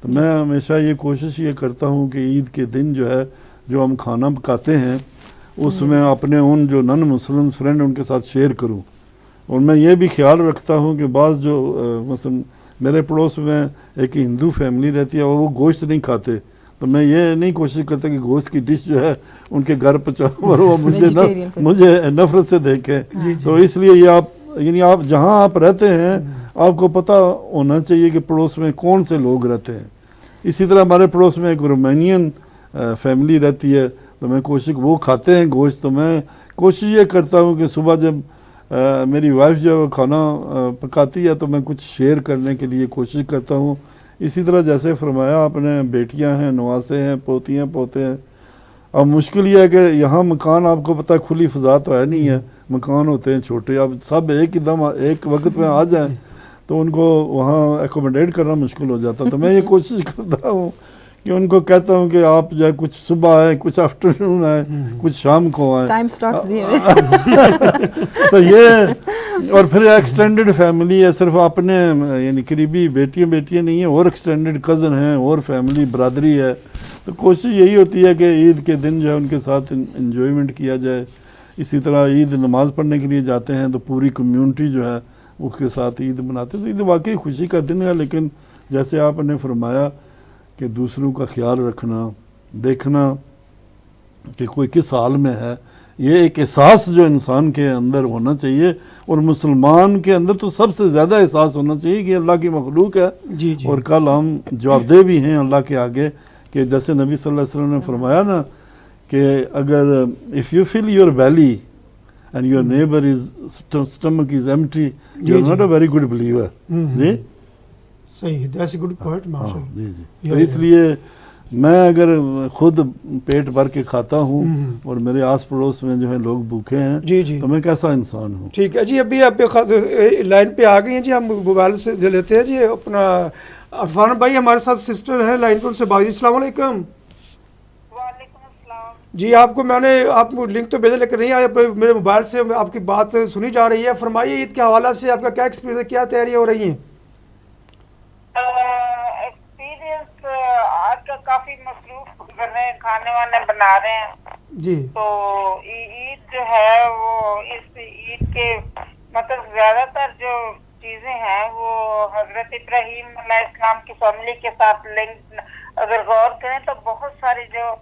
Speaker 3: تو میں ہمیشہ یہ کوشش یہ کرتا ہوں کہ عید کے دن جو ہے جو ہم کھانا پکاتے ہیں اس میں اپنے ان جو نن مسلم فرینڈ ان کے ساتھ شیئر کروں. اور میں یہ بھی خیال رکھتا ہوں کہ بعض جو مثلا میرے پڑوس میں ایک ہندو فیملی رہتی ہے اور وہ گوشت نہیں کھاتے, تو میں یہ نہیں کوشش کرتا کہ گوشت کی ڈش جو ہے ان کے گھر پہنچاؤں اور وہ مجھے نفرت سے دیکھیں. تو اس لیے یہ آپ جہاں آپ رہتے ہیں آپ کو پتہ ہونا چاہیے کہ پڑوس میں کون سے لوگ رہتے ہیں. اسی طرح ہمارے پڑوس میں ایک رومینین فیملی رہتی ہے, تو میں وہ کھاتے ہیں گوشت, تو میں کوشش یہ کرتا ہوں کہ صبح جب میری وائف جو کھانا پکاتی ہے تو میں کچھ شیئر کرنے کے لیے کوشش کرتا ہوں. اسی طرح جیسے فرمایا آپ نے بیٹیاں ہیں, نواسے ہیں, پوتیاں پوتے ہیں. اب مشکل یہ ہے کہ یہاں مکان آپ کو پتہ کھلی فضا تو ہے نہیں ہے, مکان ہوتے ہیں چھوٹے, اب سب ایک وقت میں آ جائیں تو ان کو وہاں ایکوموڈیٹ کرنا مشکل ہو جاتا. تو میں یہ کوشش کرتا ہوں کہ ان کو کہتا ہوں کہ آپ جو ہے کچھ صبح آئے, کچھ آفٹرنون آئے, کچھ شام کو آئے,
Speaker 2: ٹائم سلاٹس دیے ہوئے.
Speaker 3: تو یہ اور پھر ایکسٹینڈڈ فیملی ہے, صرف اپنے یعنی قریبی بیٹیاں نہیں ہیں, اور ایکسٹینڈڈ کزن ہیں اور فیملی برادری ہے. تو کوشش یہی ہوتی ہے کہ عید کے دن جو ہے ان کے ساتھ انجوائمنٹ کیا جائے. اسی طرح عید نماز پڑھنے کے لیے جاتے ہیں تو پوری کمیونٹی جو ہے اس کے ساتھ عید مناتے ہیں. تو عید واقعی خوشی کا دن ہے, لیکن جیسے آپ نے فرمایا کہ دوسروں کا خیال رکھنا, دیکھنا کہ کوئی کس حال میں ہے, یہ ایک احساس جو انسان کے اندر ہونا چاہیے. اور مسلمان کے اندر تو سب سے زیادہ احساس ہونا چاہیے کہ اللہ کی مخلوق ہے, اور کل ہم جواب دہ بھی ہیں اللہ کے آگے. کہ جیسے نبی صلی اللہ علیہ وسلم نے فرمایا نا کہ اگر if you fill your belly and your neighbor is stomach is empty, you are not a very good believer. جی
Speaker 1: صحیح, that's a good point.
Speaker 3: جی جی, تو اس لیے میں اگر خود پیٹ بھر کے کھاتا ہوں اور میرے آس پڑوس میں جو ہے لوگ بھوکے ہیں تو میں کیسا انسان ہوں.
Speaker 1: ٹھیک ہے جی, ابھی آپ لائن پہ آ گئی ہیں جی, ہم موبائل سے لیتے ہیں جی. اپنا عرفان بھائی ہمارے ساتھ سسٹر ہیں لائن پر, ان سے بات. السلام علیکم.
Speaker 5: وعلیکم السلام
Speaker 1: جی. آپ کو میں نے آپ لنک تو بھیجا لیکن نہیں آیا, میرے موبائل سے آپ کی بات سنی جا رہی ہے. فرمائیے عید کے حوالے سے آپ کا کیا ایکسپیرینس ہے, کیا تیاریاں ہو رہی ہیں؟
Speaker 5: ایکسپیرینس آج کا کافی مصروف کر رہے ہیں, کھانے وانے بنا رہے ہیں
Speaker 1: جی.
Speaker 5: تو عید جو ہے وہ اس عید کے مطلب زیادہ تر جو چیزیں ہیں وہ حضرت ابراہیم علیہ السلام کی فیملی کے ساتھ لنک اگر غور کریں تو بہت ساری جو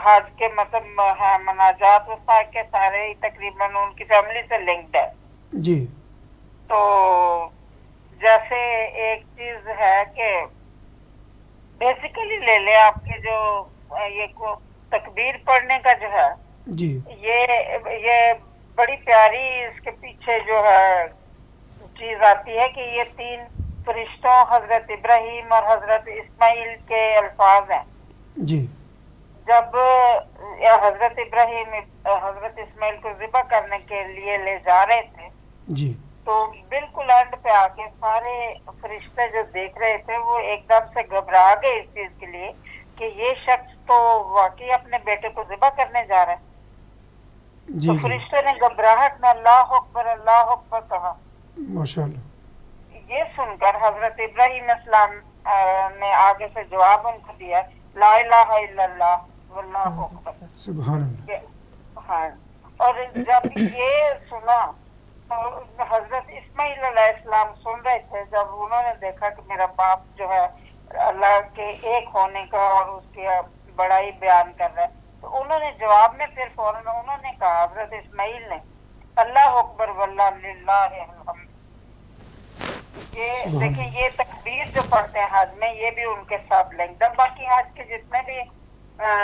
Speaker 5: حج کے مطلب ہے مناجات وہ کے سارے تقریباً ان کی فیملی سے لنکڈ ہے.
Speaker 1: جی
Speaker 5: تو جیسے ایک چیز ہے کہ بیسیکلی لے لیں آپ کے جو یہ تکبیر پڑھنے کا جو ہے
Speaker 1: جی
Speaker 5: یہ بڑی پیاری اس کے پیچھے جو ہے چیز آتی ہے کہ یہ 3 فرشتوں حضرت ابراہیم اور حضرت اسماعیل کے الفاظ ہیں.
Speaker 1: جی
Speaker 5: جب حضرت ابراہیم حضرت اسماعیل کو ذبح کرنے کے لیے لے جا رہے تھے
Speaker 1: جی
Speaker 5: تو بالکل اینڈ پہ آ کے سارے فرشتے جو دیکھ رہے تھے وہ ایک دم سے گھبرا گئے اس چیز کے لیے کہ یہ شخص تو واقعی اپنے بیٹے کو ذبح کرنے جا رہا ہے.
Speaker 1: جی
Speaker 5: تو فرشتے نے گھبراہٹ میں اللہ اکبر کہا.
Speaker 1: ماشاء اللہ.
Speaker 5: یہ سن کر حضرت ابراہیم السلام نے آگے سے جواب ان کو دیا لا الہ الا اللہ واللہ اکبر.
Speaker 1: سبحان اللہ.
Speaker 5: ہاں اور جب یہ سنا تو حضرت اسماعیل علیہ السلام سن رہے تھے. جب انہوں نے دیکھا کہ میرا باپ جو ہے اللہ کے ایک ہونے کا اور اس کی بڑائی بیان کر رہا ہے تو انہوں نے جواب میں پھر فوراً انہوں نے کہا حضرت اسماعیل نے اللہ اکبر واللہ للہ الحمد. یہ دیکھیں یہ تکبیر جو پڑھتے ہیں حج میں یہ بھی ان کے ساتھ لنکڈ ہے. باقی حج کے جتنے بھی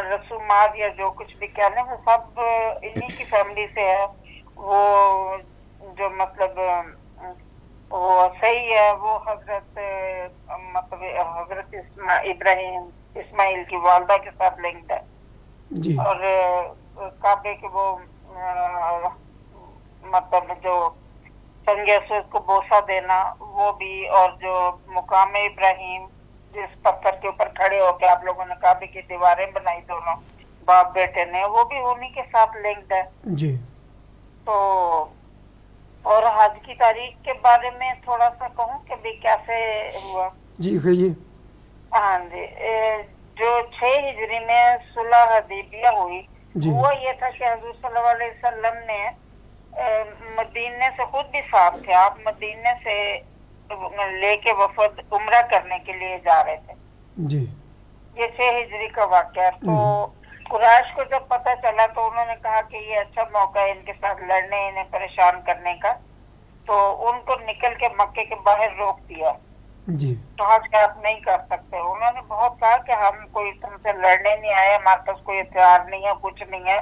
Speaker 5: رسومات یا جو کچھ بھی کہہ لیں وہ سب انہی کی فیملی سے ہے. وہ جو مطلب وہ صحیح ہے وہ حضرت مطلب حضرت ابراہیم اسماعیل کی والدہ کے ساتھ لنکڈ ہے.
Speaker 1: جی
Speaker 5: اور کعبے کے وہ مطلب جو سنگ اسود کو بوسہ دینا وہ بھی اور جو مقام ابراہیم جس پتھر کے اوپر کھڑے ہو کے آپ لوگوں نے کعبے کی دیواریں بنائی دونوں باپ بیٹے نے وہ بھی انہی کے ساتھ لنکڈ ہے.
Speaker 1: جی
Speaker 5: تو اور حج کی تاریخ کے بارے میں تھوڑا سا کہوں کہ بھی کیسے ہوا.
Speaker 1: جی کہیے.
Speaker 5: ہاں جی جو 6 ہجری میں صلح حدیبیہ ہوئی
Speaker 1: جی.
Speaker 5: وہ یہ تھا کہ حضور صلی اللہ علیہ وسلم نے مدینے سے خود بھی ساتھ تھے. آپ مدینے سے لے کے وفد عمرہ کرنے کے لیے جا رہے تھے.
Speaker 1: جی
Speaker 5: یہ 6 ہجری کا واقعہ ہے. تو قریش کو جب پتہ چلا تو انہوں نے کہا کہ یہ اچھا موقع ہے ان کے ساتھ لڑنے انہیں پریشان کرنے کا. تو ان کو نکل کے مکے کے باہر روک دیا.
Speaker 1: جی
Speaker 5: تو حج آپ نہیں کر سکتے. انہوں نے بہت کہا کہ ہم کوئی تم سے لڑنے نہیں آئے ہمارے پاس کوئی ہتھیار نہیں ہے کچھ نہیں ہے.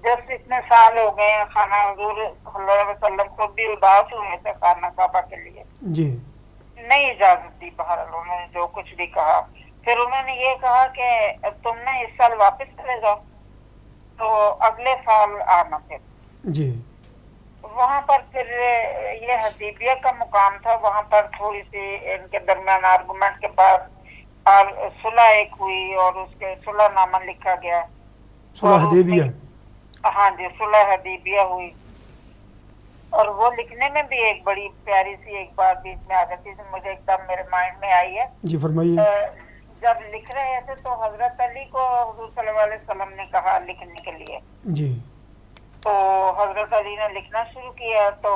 Speaker 5: جس اتنے سال ہو گئے ہیں خانہ حضور صلی اللہ علیہ وسلم کو بھی اداس ہوئے تھے خانہ کعبہ کے لیے.
Speaker 1: جی
Speaker 5: نہیں اجازت دی. بہرحال انہوں نے جو کچھ بھی کہا پھر انہوں نے یہ کہا کہ تم نے اس سال واپس چلے جاؤ تو اگلے سال آنا. پھر
Speaker 1: جی
Speaker 5: وہاں پر پھر یہ حدیبیہ کا مقام تھا. وہاں پر تھوڑی سی ان کے درمیان آرگومنٹ کے بعد اور صلح ایک ہوئی اور اس کے صلح نامہ لکھا گیا.
Speaker 1: صلح حدیبیہ.
Speaker 5: ہاں جی صلح حدیبیہ ہوئی. اور وہ لکھنے میں بھی ایک بڑی پیاری سی ایک بات بیچ میں آ جاتی ہے مجھے ایک دم میرے مائنڈ میں آئی ہے.
Speaker 1: جی فرمائیے.
Speaker 5: جب لکھ رہے تھے تو حضرت علی کو حضور صلی اللہ علیہ وسلم نے کہا لکھنے کے لیے.
Speaker 1: جی
Speaker 5: تو حضرت علی نے لکھنا شروع کیا تو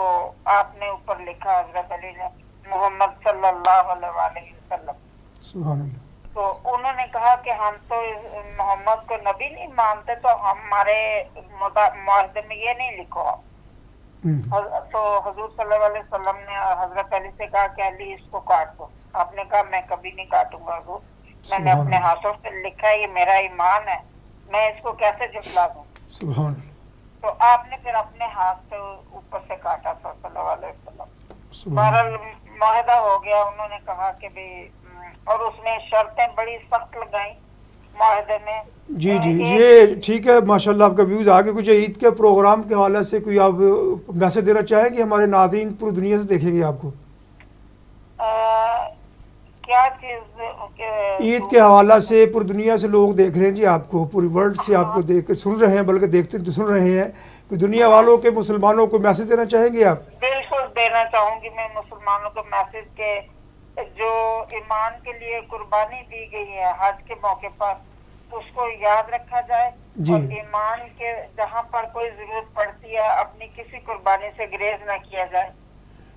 Speaker 5: آپ نے اوپر لکھا حضرت علی نے محمد صلی اللہ علیہ وسلم.
Speaker 1: سبحان اللہ.
Speaker 5: تو انہوں نے کہا کہ ہم تو محمد کو نبی نہیں مانتے تو ہمارے معاہدے میں یہ نہیں لکھو. تو حضور صلی اللہ علیہ وسلم نے حضرت علی سے کہا کہ علی اس کو کاٹ دو. آپ نے کہا میں کبھی نہیں کاٹوں گا حضور میں نے اپنے ہاتھوں سے لکھا ہے یہ میرا ایمان ہے میں اس کو کیسے جھٹلا دوں.
Speaker 1: سبحان اللہ.
Speaker 5: تو آپ نے پھر اپنے ہاتھ سے اوپر سے کاٹا تھا صلی اللہ علیہ وسلم. بہرحال معاہدہ ہو گیا. انہوں نے کہا کہ بھی اور اس میں شرطیں بڑی سخت لگائیں معاہدے میں.
Speaker 1: جی جی یہ ٹھیک ہے ماشاءاللہ آپ کا ویوز آگے کچھ عید کے پروگرام کے حوالے سے کوئی آپ میسج دینا چاہیں گے ہمارے ناظرین پوری دنیا سے دیکھیں گے آپ کو
Speaker 5: کیا چیز
Speaker 1: عید کے حوالہ سے پوری دنیا سے لوگ دیکھ رہے ہیں جی آپ کو پوری ورلڈ سے آپ کو دیکھ سن رہے ہیں بلکہ دیکھتے تو سن رہے ہیں کہ دنیا والوں کے مسلمانوں کو میسج دینا چاہیں گے آپ؟
Speaker 5: بالکل دینا چاہوں گی میں مسلمانوں کو میسج کے جو ایمان کے لیے قربانی دی گئی ہے حج کے موقع پر اس کو یاد رکھا جائے. اور ایمان کے جہاں پر کوئی ضرورت پڑتی ہے اپنی کسی قربانی سے گریز نہ کیا جائے.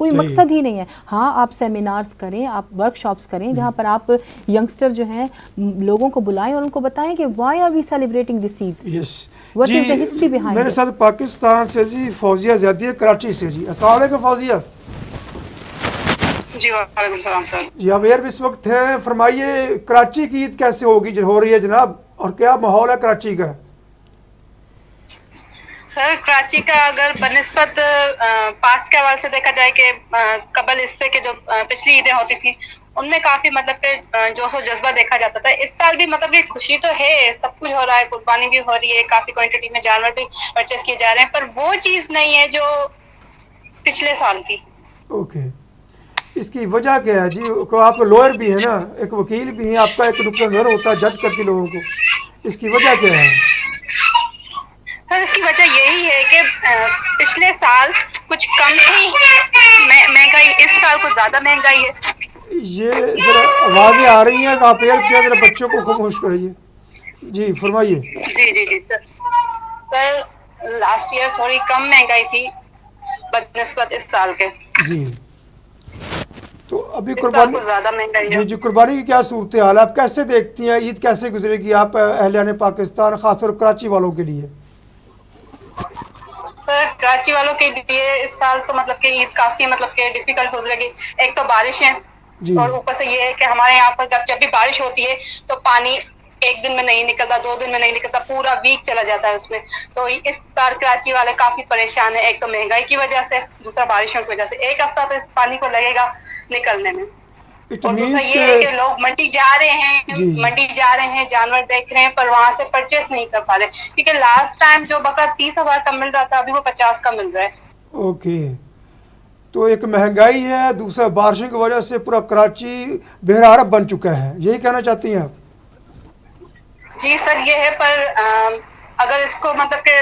Speaker 2: کوئی مقصد ہی نہیں ہے. ہاں آپ سیمینارز کریں, آپ ورک شاپس کریں جہاں پر آپ ینگسٹر جو ہیں لوگوں کو بلائیں اور ان کو بتائیں کہ why are we celebrating this Eid,
Speaker 1: yes
Speaker 2: what is the history behind.
Speaker 1: میرے ساتھ پاکستان سے جی فوزیہ زیدی ہے کراچی سے. جی السلام علیکم فوزیہ.
Speaker 5: جی وعلیکم السلام سر.
Speaker 1: جی آپ ایئر بھی اس وقت ہیں, فرمائیے کراچی کی عید کیسے ہوگی جو ہو رہی ہے جناب, اور کیا ماحول ہے کراچی کا؟
Speaker 5: سر کراچی کا اگر بنسبت پاسٹ کے حوالے سے دیکھا جائے کہ قبل اس سے کہ جو پچھلی عیدیں ہوتی تھیں ان میں کافی مطلب کہ جوش و جذبہ دیکھا جاتا تھا. اس سال بھی مطلب کہ خوشی تو ہے, سب کچھ ہو رہا ہے, قربانی بھی ہو رہی ہے, کافی کوانٹٹی میں جانور بھی پرچیز کیے جا رہے ہیں, پر وہ چیز نہیں ہے جو پچھلے سال تھی.
Speaker 1: اوکے, اس کی وجہ کیا ہے جی؟ آپ کا لوئر بھی ہے نا, ایک وکیل بھی ہیں, آپ کا ایک نقطہ نظر ہوتا ہے, جج کرتی لوگوں کو, اس کی وجہ کیا ہے؟
Speaker 5: سر اس کی وجہ یہی ہے کہ پچھلے سال کچھ کم تھی مہنگائی, اس سال کچھ زیادہ مہنگائی ہے.
Speaker 1: یہ ذرا آوازیں آ رہی ہیں, آپ ایئر پہ ذرا بچوں کو خاموش کریے. جی فرمائیے.
Speaker 5: جی سر لاسٹ ایئر تھوڑی کم مہنگائی تھی بنسبت اس سال کے.
Speaker 1: جی تو ابھی
Speaker 5: اس سال
Speaker 1: قربانی,
Speaker 5: کچھ زیادہ مہنگائی ہے.
Speaker 1: جی قربانی کی کیا صورتحال ہے, آپ کیسے دیکھتی ہیں, عید کیسے گزرے گی آپ اہلیان پاکستان, خاص طور کراچی والوں کے لیے؟
Speaker 5: سر کراچی والوں کے لیے اس سال تو مطلب کہ عید کافی مطلب کہ ڈیفیکلٹ گزرے گی. ایک تو بارش ہے,
Speaker 1: جی
Speaker 5: اور اوپر سے یہ ہے کہ ہمارے یہاں پر جب بھی بارش ہوتی ہے تو پانی ایک دن میں نہیں نکلتا, 2 دن میں نہیں نکلتا, پورا ویک چلا جاتا ہے اس میں. تو اس بار کراچی والے کافی پریشان ہیں, ایک تو مہنگائی کی وجہ سے, دوسرا بارشوں کی وجہ سے. ایک ہفتہ تو اس پانی کو لگے گا نکلنے میں.
Speaker 1: اٹ
Speaker 5: اور دوسرا
Speaker 1: مینس
Speaker 5: یہ ہے کہ لوگ منڈی جا رہے ہیں, جانور دیکھ رہے ہیں, پر وہاں سے پرچیز نہیں کر پا رہے, کیونکہ لاسٹ ٹائم جو بکرا 30,000 کا مل رہا تھا ابھی وہ 50 کا مل رہا ہے.
Speaker 1: اوکے, تو ایک مہنگائی ہے, دوسرا بارشوں کی وجہ سے پورا کراچی بہرحال بن چکا ہے, یہی کہنا چاہتی ہیں آپ؟
Speaker 5: جی سر یہ ہے, پر اگر اس کو مطلب کہ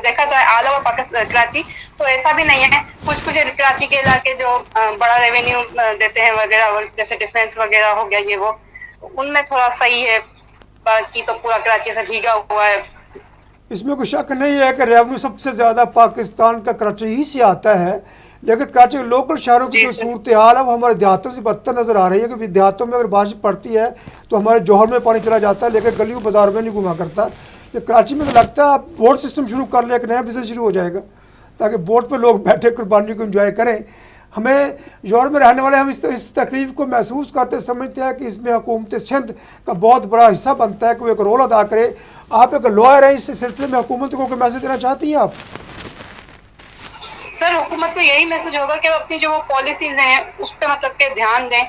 Speaker 5: دیکھا جائے آل اوور پاکستان کراچی تو ایسا بھی نہیں ہے. کچھ کراچی کے علاقے جو بڑا ریونیو دیتے ہیں وغیرہ, جیسے ڈیفینس وغیرہ ہو گیا, یہ وہ ان میں تھوڑا صحیح ہے, باقی تو پورا کراچی سے بھیگا ہوا ہے.
Speaker 1: اس میں کوئی شک نہیں ہے کہ ریونیو سب سے زیادہ پاکستان کا کراچی ہی سے آتا ہے, لیکن کراچی کے لوکل شہروں کی جو صورتحال ہے وہ ہمارے دیہاتوں سے بدتر نظر آ رہی ہے, کہ دیہاتوں میں اگر بارش پڑتی ہے تو ہمارے جوہر میں پانی چلا جاتا ہے, لیکن گلیوں بازار میں نہیں گھما کرتا. یہ کراچی میں تو لگتا ہے آپ بوٹ سسٹم شروع کر لیں, ایک نیا بزنس شروع ہو جائے گا, تاکہ بوٹ پہ لوگ بیٹھے قربانی کو انجوائے کریں. ہمیں جوہر میں رہنے والے ہم اس تکلیف کو محسوس کرتے سمجھتے ہیں کہ اس میں حکومت سندھ کا بہت بڑا حصہ بنتا ہے کہ وہ ایک رول ادا کرے. آپ ایک لوئر ہیں, اس سلسلے میں حکومت کو کوئی میسج دینا چاہتی ہیں آپ؟
Speaker 5: سر حکومت کو یہی میسج ہوگا کہ اپنی جو وہ پالیسیز ہیں اس پہ مطلب کہ دھیان دیں,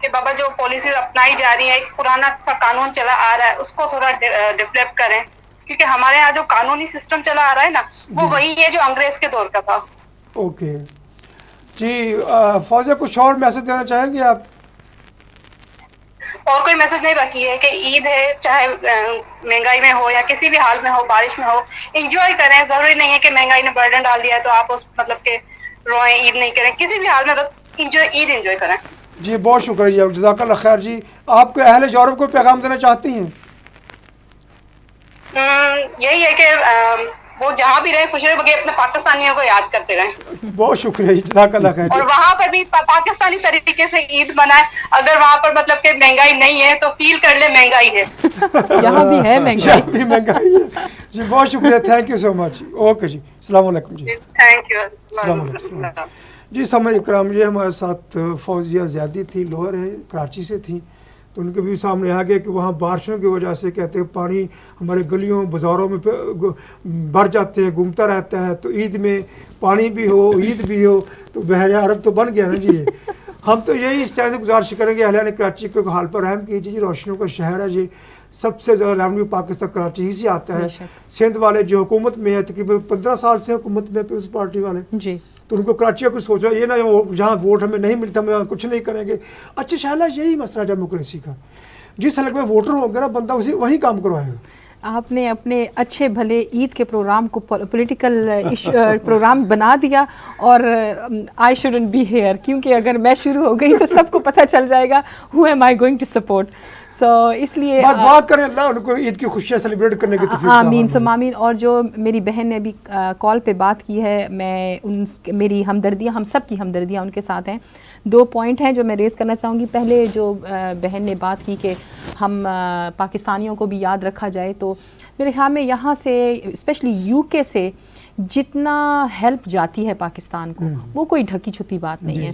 Speaker 5: کہ بابا جو پالیسیز اپنائی جا رہی ہیں, ایک پرانا سا قانون چلا آ رہا ہے اس کو تھوڑا ڈیولپ کریں, کیونکہ ہمارے یہاں جو قانونی سسٹم چلا آ رہا ہے نا وہ وہی ہے جو انگریز کے دور کا تھا.
Speaker 1: اوکے جی, فوزیہ کچھ اور میسج دینا چاہیں گے آپ؟
Speaker 5: اور کوئی میسج نہیں, باقی ہے کہ عید ہے, چاہے مہنگائی میں ہو یا کسی بھی حال میں ہو, بارش میں ہو, انجوائے کریں. ضروری نہیں ہے کہ مہنگائی نے برڈن ڈال دیا ہے تو آپ اس مطلب کہ روئیں, عید نہیں کریں, کسی بھی حال میں بس عید انجوائے کریں.
Speaker 1: جی بہت شکریہ, جزاک اللہ خیر. جی آپ کو اہل یورپ کو پیغام دینا چاہتی ہیں؟
Speaker 5: یہی ہے کہ وہ جہاں بھی رہے خوش رہے, بلکہ اپنے پاکستانیوں کو یاد کرتے رہیں.
Speaker 1: بہت شکریہ جی, جزاک اللہ خیر.
Speaker 5: اور وہاں پر بھی پاکستانی طریقے سے عید منائے. اگر وہاں پر مطلب کہ مہنگائی نہیں ہے تو فیل کر لے مہنگائی ہے.
Speaker 2: یہاں بھی ہے مہنگائی.
Speaker 1: یہاں بھی مہنگائی ہے. جی بہت شکریہ, thank you so much. Okay جی, السلام علیکم. جی
Speaker 5: تھینک یو.
Speaker 1: السلام علیکم. جی سامعین اکرام, یہ ہمارے ساتھ فوزیہ زیادی تھی, لوئر ہیں, کراچی سے تھیں. تو ان کے بھی سامنے آ گیا کہ وہاں بارشوں کی وجہ سے کہتے ہیں پانی ہمارے گلیوں بازاروں میں بھر جاتے ہیں, گھومتا رہتا ہے. تو عید میں پانی بھی ہو, عید بھی ہو, تو بحر عرب تو بن گیا نا جی. ہم تو یہی اس طرح سے گزارش کریں گے اہلیان کراچی کو حال پر رحم کیجیے. جی روشنیوں کا شہر ہے, جی سب سے زیادہ ریونیو پاکستان کراچی ہی سے آتا ہے. سندھ والے جو حکومت میں ہے, تقریباً 15 سال سے حکومت میں پیپلز پارٹی والے,
Speaker 2: جی
Speaker 1: تو ان کو کراچی کا کچھ سوچ رہا ہے, یہ نہ جہاں ووٹ ہمیں نہیں ملتا ہم کچھ نہیں کریں گے. اچھا شہلا, یہی مسئلہ ڈیموکریسی کا, جس حلقے میں ووٹر ہوں گے نا بندہ وہی کام کروائے گا.
Speaker 2: آپ نے اپنے اچھے بھلے عید کے پروگرام کو پولیٹیکل پروگرام بنا دیا, اور آئی شوڈنٹ بی ہیئر, کیونکہ اگر میں شروع ہو گئی تو سب کو پتہ چل جائے گا who am I going to support. سو اس لیے
Speaker 1: بات دعا کریں اللہ ان کو عید کی خوشیاں سیلیبریٹ کرنے کی توفیق
Speaker 2: آمین سم آمین. اور جو میری بہن نے ابھی کال پہ بات کی ہے, میں میری ہمدردیاں, ہم سب کی ہمدردیاں ان کے ساتھ ہیں. 2 پوائنٹ ہیں جو میں ریز کرنا چاہوں گی. پہلے جو بہن نے بات کی کہ ہم پاکستانیوں کو بھی یاد رکھا جائے, تو میرے خیال میں یہاں سے اسپیشلی یو کے سے جتنا ہیلپ جاتی ہے پاکستان کو وہ کوئی ڈھکی چھپی بات نہیں ہے.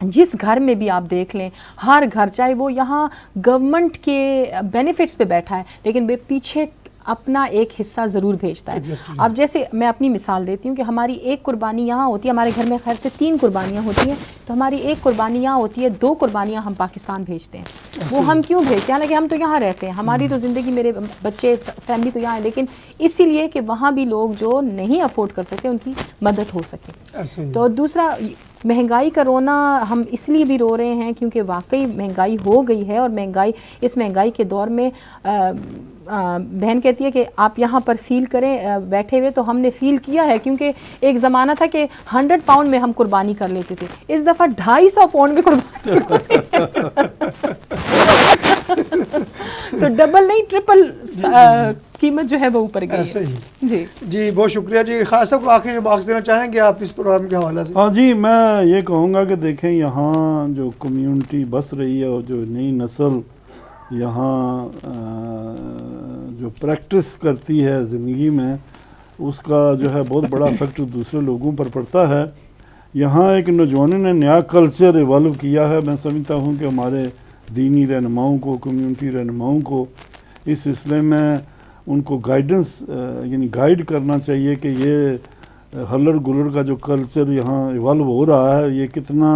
Speaker 2: جس گھر میں بھی آپ دیکھ لیں, ہر گھر چاہے وہ یہاں گورنمنٹ کے بینیفٹس پہ بیٹھا ہے لیکن وہ پیچھے اپنا ایک حصہ ضرور بھیجتا ہے. اب جیسے میں اپنی مثال دیتی ہوں کہ ہماری ایک قربانی یہاں ہوتی ہے, ہمارے گھر میں خیر سے 3 قربانیاں ہوتی ہیں, تو ہماری ایک قربانی یہاں ہوتی ہے, 2 قربانیاں ہم پاکستان بھیجتے ہیں. وہ ہم کیوں بھیجتے ہیں؟ حالانکہ ہم تو یہاں رہتے ہیں, ہماری تو زندگی, میرے بچے فیملی تو یہاں ہے, لیکن اسی لیے کہ وہاں بھی لوگ جو نہیں افورڈ کر سکتے ان کی مدد ہو سکے. تو دوسرا, مہنگائی کا رونا ہم اس لیے بھی رو رہے ہیں کیونکہ واقعی مہنگائی ہو گئی ہے, اور مہنگائی, اس مہنگائی کے دور میں بہن کہتی ہے کہ آپ یہاں پر فیل کریں بیٹھے ہوئے, تو ہم نے فیل کیا ہے کیونکہ ایک زمانہ تھا کہ 100 پاؤنڈ میں ہم قربانی کر لیتے تھے, اس دفعہ 250 پاؤنڈ میں قربانی تو ڈبل نہیں ٹرپل قیمت جو ہے وہ اوپر گئی ہے. جی
Speaker 1: جی بہت شکریہ جی. خاص صاحب کو آخری ریمارکس دینا چاہیں گے آپ اس پروگرام کے حوالے سے؟
Speaker 3: ہاں جی, میں یہ کہوں گا کہ دیکھیں یہاں جو کمیونٹی بس رہی ہے اور جو نئی نسل یہاں جو پریکٹس کرتی ہے زندگی میں, اس کا جو ہے بہت بڑا افیکٹ دوسرے لوگوں پر پڑتا ہے. یہاں ایک نوجوانوں نے نیا کلچر ایوالو کیا ہے. میں سمجھتا ہوں کہ ہمارے دینی رہنماؤں کو, کمیونٹی رہنماؤں کو اس سلسلے میں ان کو گائیڈنس یعنی گائیڈ کرنا چاہیے کہ یہ ہلر گلر کا جو کلچر یہاں ایوالو ہو رہا ہے یہ کتنا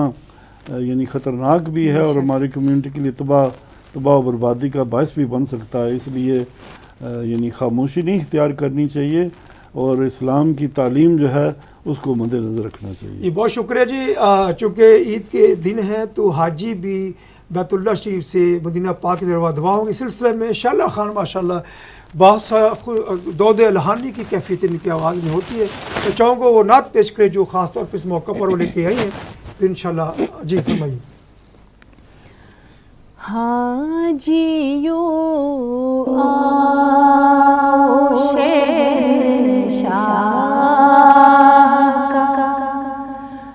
Speaker 3: یعنی خطرناک بھی ہے اور ہماری کمیونٹی کے لیے تباہ و بربادی کا باعث بھی بن سکتا ہے. اس لیے یعنی خاموشی نہیں اختیار کرنی چاہیے اور اسلام کی تعلیم جو ہے اس کو مد نظر رکھنا چاہیے.
Speaker 1: بہت شکریہ جی. چونکہ عید کے دن ہیں تو حاجی بھی بیت اللہ شریف سے مدینہ پاک کی طرف دعاؤں کے سلسلے میں انشاءاللہ خان ماشاءاللہ بہت سا دود الہانی کی کیفیت ان کی آواز میں ہوتی ہے. تو چاہوں گا وہ نعت پیش کرے جو خاص طور پہ اس موقع پر وہ لے کے آئی ہیں. پھر انشاءاللہ جی فرمائیے.
Speaker 2: حاجیو آؤ شہنشاہ کا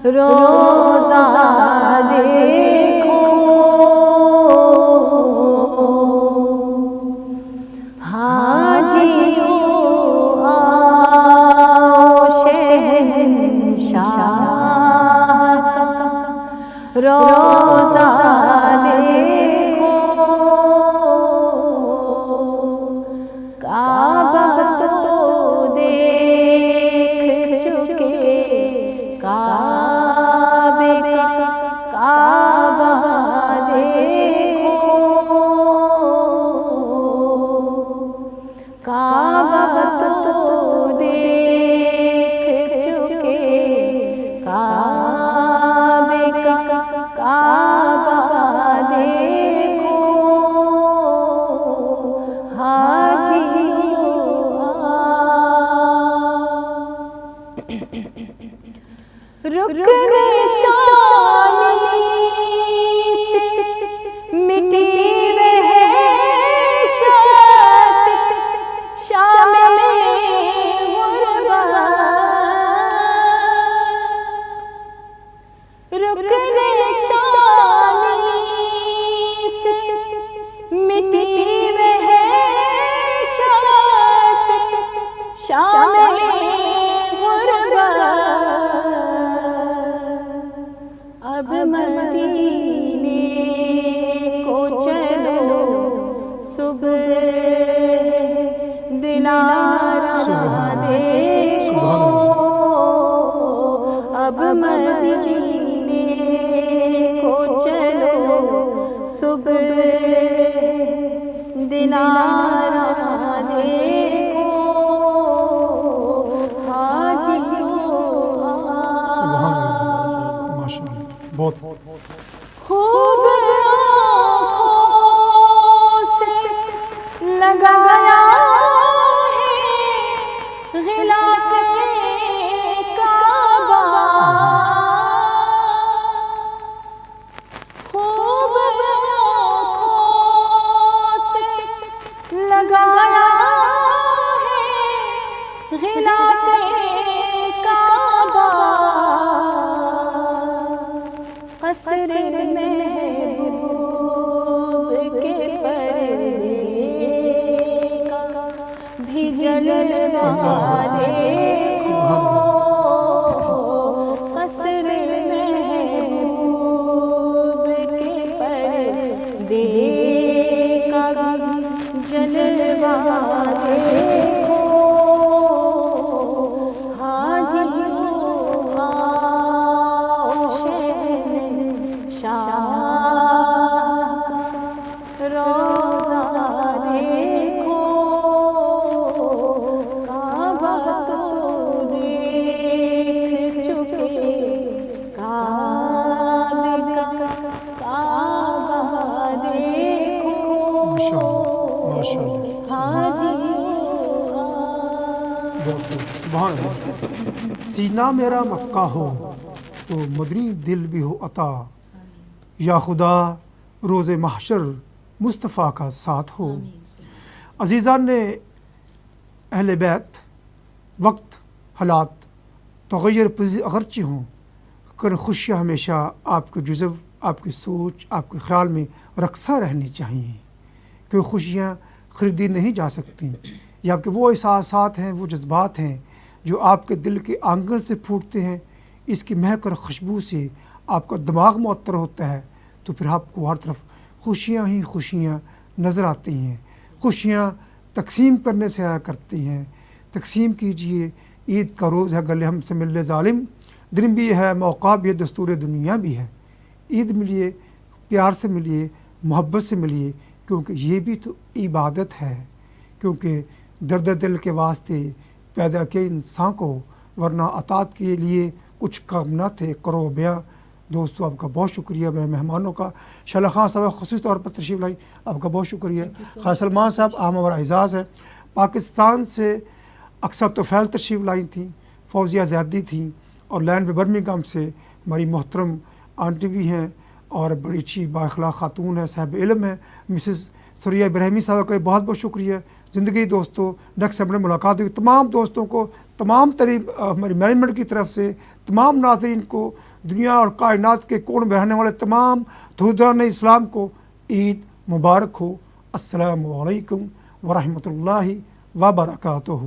Speaker 2: روزہ دیکھو, حاجیو آؤ شہنشاہ کا روزہ خوب آنکھوں سے لگایا ہے غلاف کعبہ, خوب آنکھوں لگایا ہے غلاف کعبہ قصر محبوب کے پردے کا بھی جلوہ دیکھو قصر محبوب کے پردے کا بھی جلوہ دیکھو حاجیوں آؤ شہنشاہ کا روضہ دیکھو کعبہ تو دیکھ چکے کعبے کا کعبہ دیکھو
Speaker 1: ماشاء اللہ سبحان اللہ. سینہ میرا مکہ ہو تو مدنی دل بھی ہو عطا، یا خدا روز محشر مصطفیٰ کا ساتھ ہو. عزیزان نے اہل بیت، وقت حالات تغیر پذیر اگرچہ ہوں، کر خوشیاں ہمیشہ آپ کے جزو، آپ کی سوچ، آپ کے خیال میں رقصہ رہنی چاہیے، کیونکہ خوشیاں خریدی نہیں جا سکتی. یہ آپ کے وہ احساسات ہیں، وہ جذبات ہیں جو آپ کے دل کے آنگن سے پھوٹتے ہیں. اس کی مہک اور خوشبو سے آپ کا دماغ معطر ہوتا ہے، تو پھر آپ کو ہر طرف خوشیاں ہی خوشیاں نظر آتی ہیں. خوشیاں تقسیم کرنے سے آیا کرتی ہیں. تقسیم کیجئے، عید کا روز ہے، گلے ہم سے ملے ظالم، دن بھی ہے، موقع بھی ہے، دستور دنیا بھی ہے. عید ملیے، پیار سے ملیے، محبت سے ملیے، کیونکہ یہ بھی تو عبادت ہے. کیونکہ درد دل کے واسطے پیدا کیا انسان کو، ورنہ اطاعت کے لیے کچھ کام نہ تھے، کرو بیاں. دوستو آپ کا بہت شکریہ. میرے مہمانوں کا شعلہ خان صاحب خصوصی طور پر تشریف لائی، آپ کا بہت شکریہ. خان سلمان صاحب اہم ہمارا اعزاز ہے. پاکستان سے اکثر توفیل تشریف لائی تھیں، فوزیہ زیادی تھیں، اور لینڈ پہ برمنگھم سے ہماری محترم آنٹی بھی ہیں اور بڑی اچھی بااخلاق خاتون ہے، صاحب علم ہے، مسز سریہ ابراہیمی صاحب کا بہت بہت شکریہ. زندگی دوستو، نیکسٹ اپنے ملاقات ہوگی. تمام دوستوں کو، تمام ہماری مینجمنٹ کی طرف سے، تمام ناظرین کو، دنیا اور کائنات کے کون میں رہنے والے تمام درودان اسلام کو عید مبارک ہو. السلام علیکم ورحمۃ اللہ وبرکاتہ.